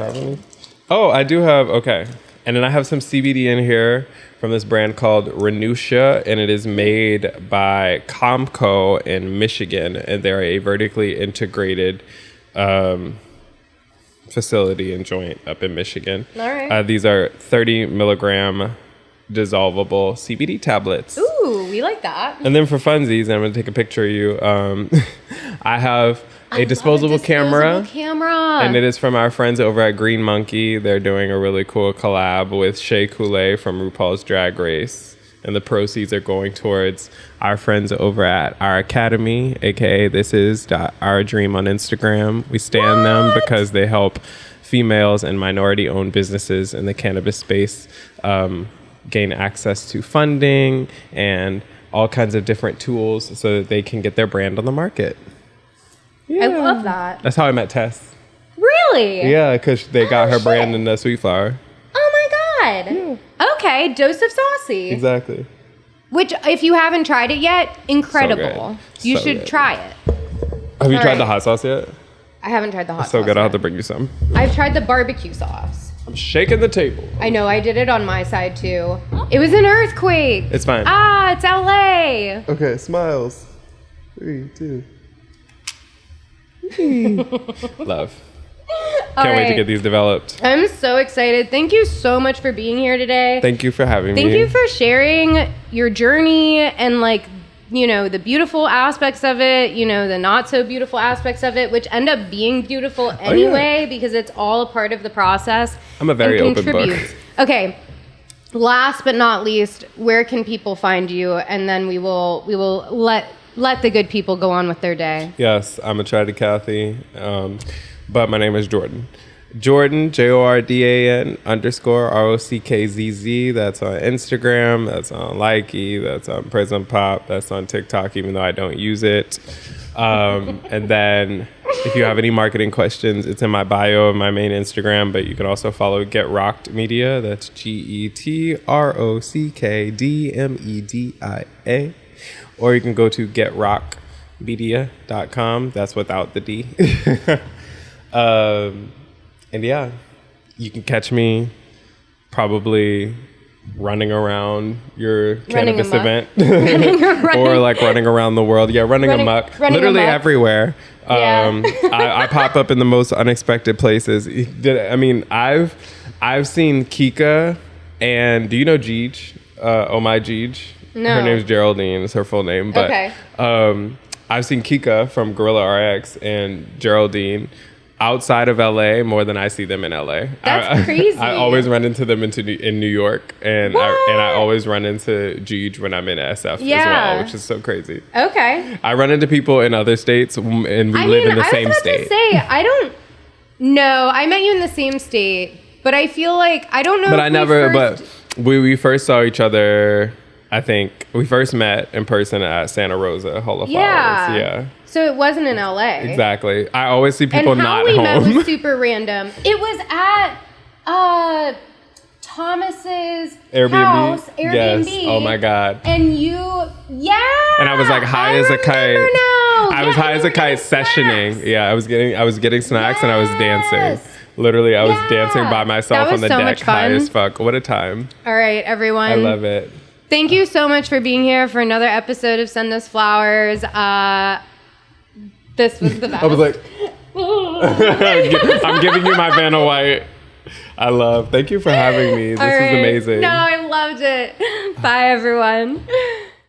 Oh, I do have, okay. And then I have some CBD in here from this brand called Renusha, and it is made by Comco in Michigan, and they're a vertically integrated facility and joint up in Michigan. All right. These are 30 milligram dissolvable CBD tablets. Ooh, we like that. And then for funsies, and I'm going to take a picture of you, I have a disposable camera, and it is from our friends over at Green Monkey. They're doing a really cool collab with Shea Coulee from RuPaul's Drag Race, and the proceeds are going towards our friends over at our academy, aka This Is Our Dream on Instagram. We stand them because they help females and minority-owned businesses in the cannabis space gain access to funding and all kinds of different tools so that they can get their brand on the market. Yeah. I love that. That's how I met Tess. Really? Yeah, because they got her brand in the Sweet Flower. Oh my God. Yeah. Okay, dose of saucy. Exactly. Which, if you haven't tried it yet, incredible. You should try it. Have you tried the hot sauce yet? I haven't tried the hot sauce. So good, I'll have to bring you some. I've tried the barbecue sauce. I'm shaking the table. I know, I did it on my side too. It was an earthquake. It's fine. Ah, it's LA. Okay, smiles. 3, 2. Love. Can't wait to get these developed. I'm so excited. Thank you so much for being here today. Thank you for having me. Thank you for sharing your journey and the beautiful aspects of it, the not so beautiful aspects of it, which end up being beautiful anyway because it's all a part of the process. I'm a very open book. Okay. Last but not least, where can people find you? And then we will let the good people go on with their day. Yes, I'm a Chatty Cathy, but my name is Jordan. Jordan, JORDAN _ROCKZZ. That's on Instagram. That's on Likey. That's on Prism Pop. That's on TikTok, even though I don't use it. And then if you have any marketing questions, it's in my bio of my main Instagram, but you can also follow Get Rocked Media. That's GETROCKDMEDIA. Or you can go to getrockmedia.com. That's without the D. And yeah, you can catch me probably running around your cannabis event or running around the world. Yeah, running amok. Literally everywhere. I pop up in the most unexpected places. I've seen Kika, and do you know Jeej? Oh My Jeej? No. Her name's Geraldine, is her full name. But I've seen Kika from Gorilla RX and Geraldine outside of LA more than I see them in LA. That's crazy. I always run into them in New York, and I always run into Jeej when I'm in SF as well, which is so crazy. Okay. I run into people in other states, and we live in the same state. To say, I don't know. I met you in the same state, but I feel like I don't know. But we first saw each other. I think we first met in person at Santa Rosa Hall of Flowers. Yeah. So it wasn't in LA. Exactly. I always see people not home. And how we met was super random. It was at Thomas's house, Airbnb. Yes. Oh my God. And you, And I was like high as a kite. Now. I was high as a kite sessioning. Snacks. Yeah, I was getting snacks and I was dancing. Literally, I was dancing by myself on the deck, high as fuck. What a time. All right, everyone. I love it. Thank you so much for being here for another episode of Send Us Flowers. This was the best. I was like, I'm giving you my Vanna White. Thank you for having me. This is amazing. No, I loved it. Bye, everyone.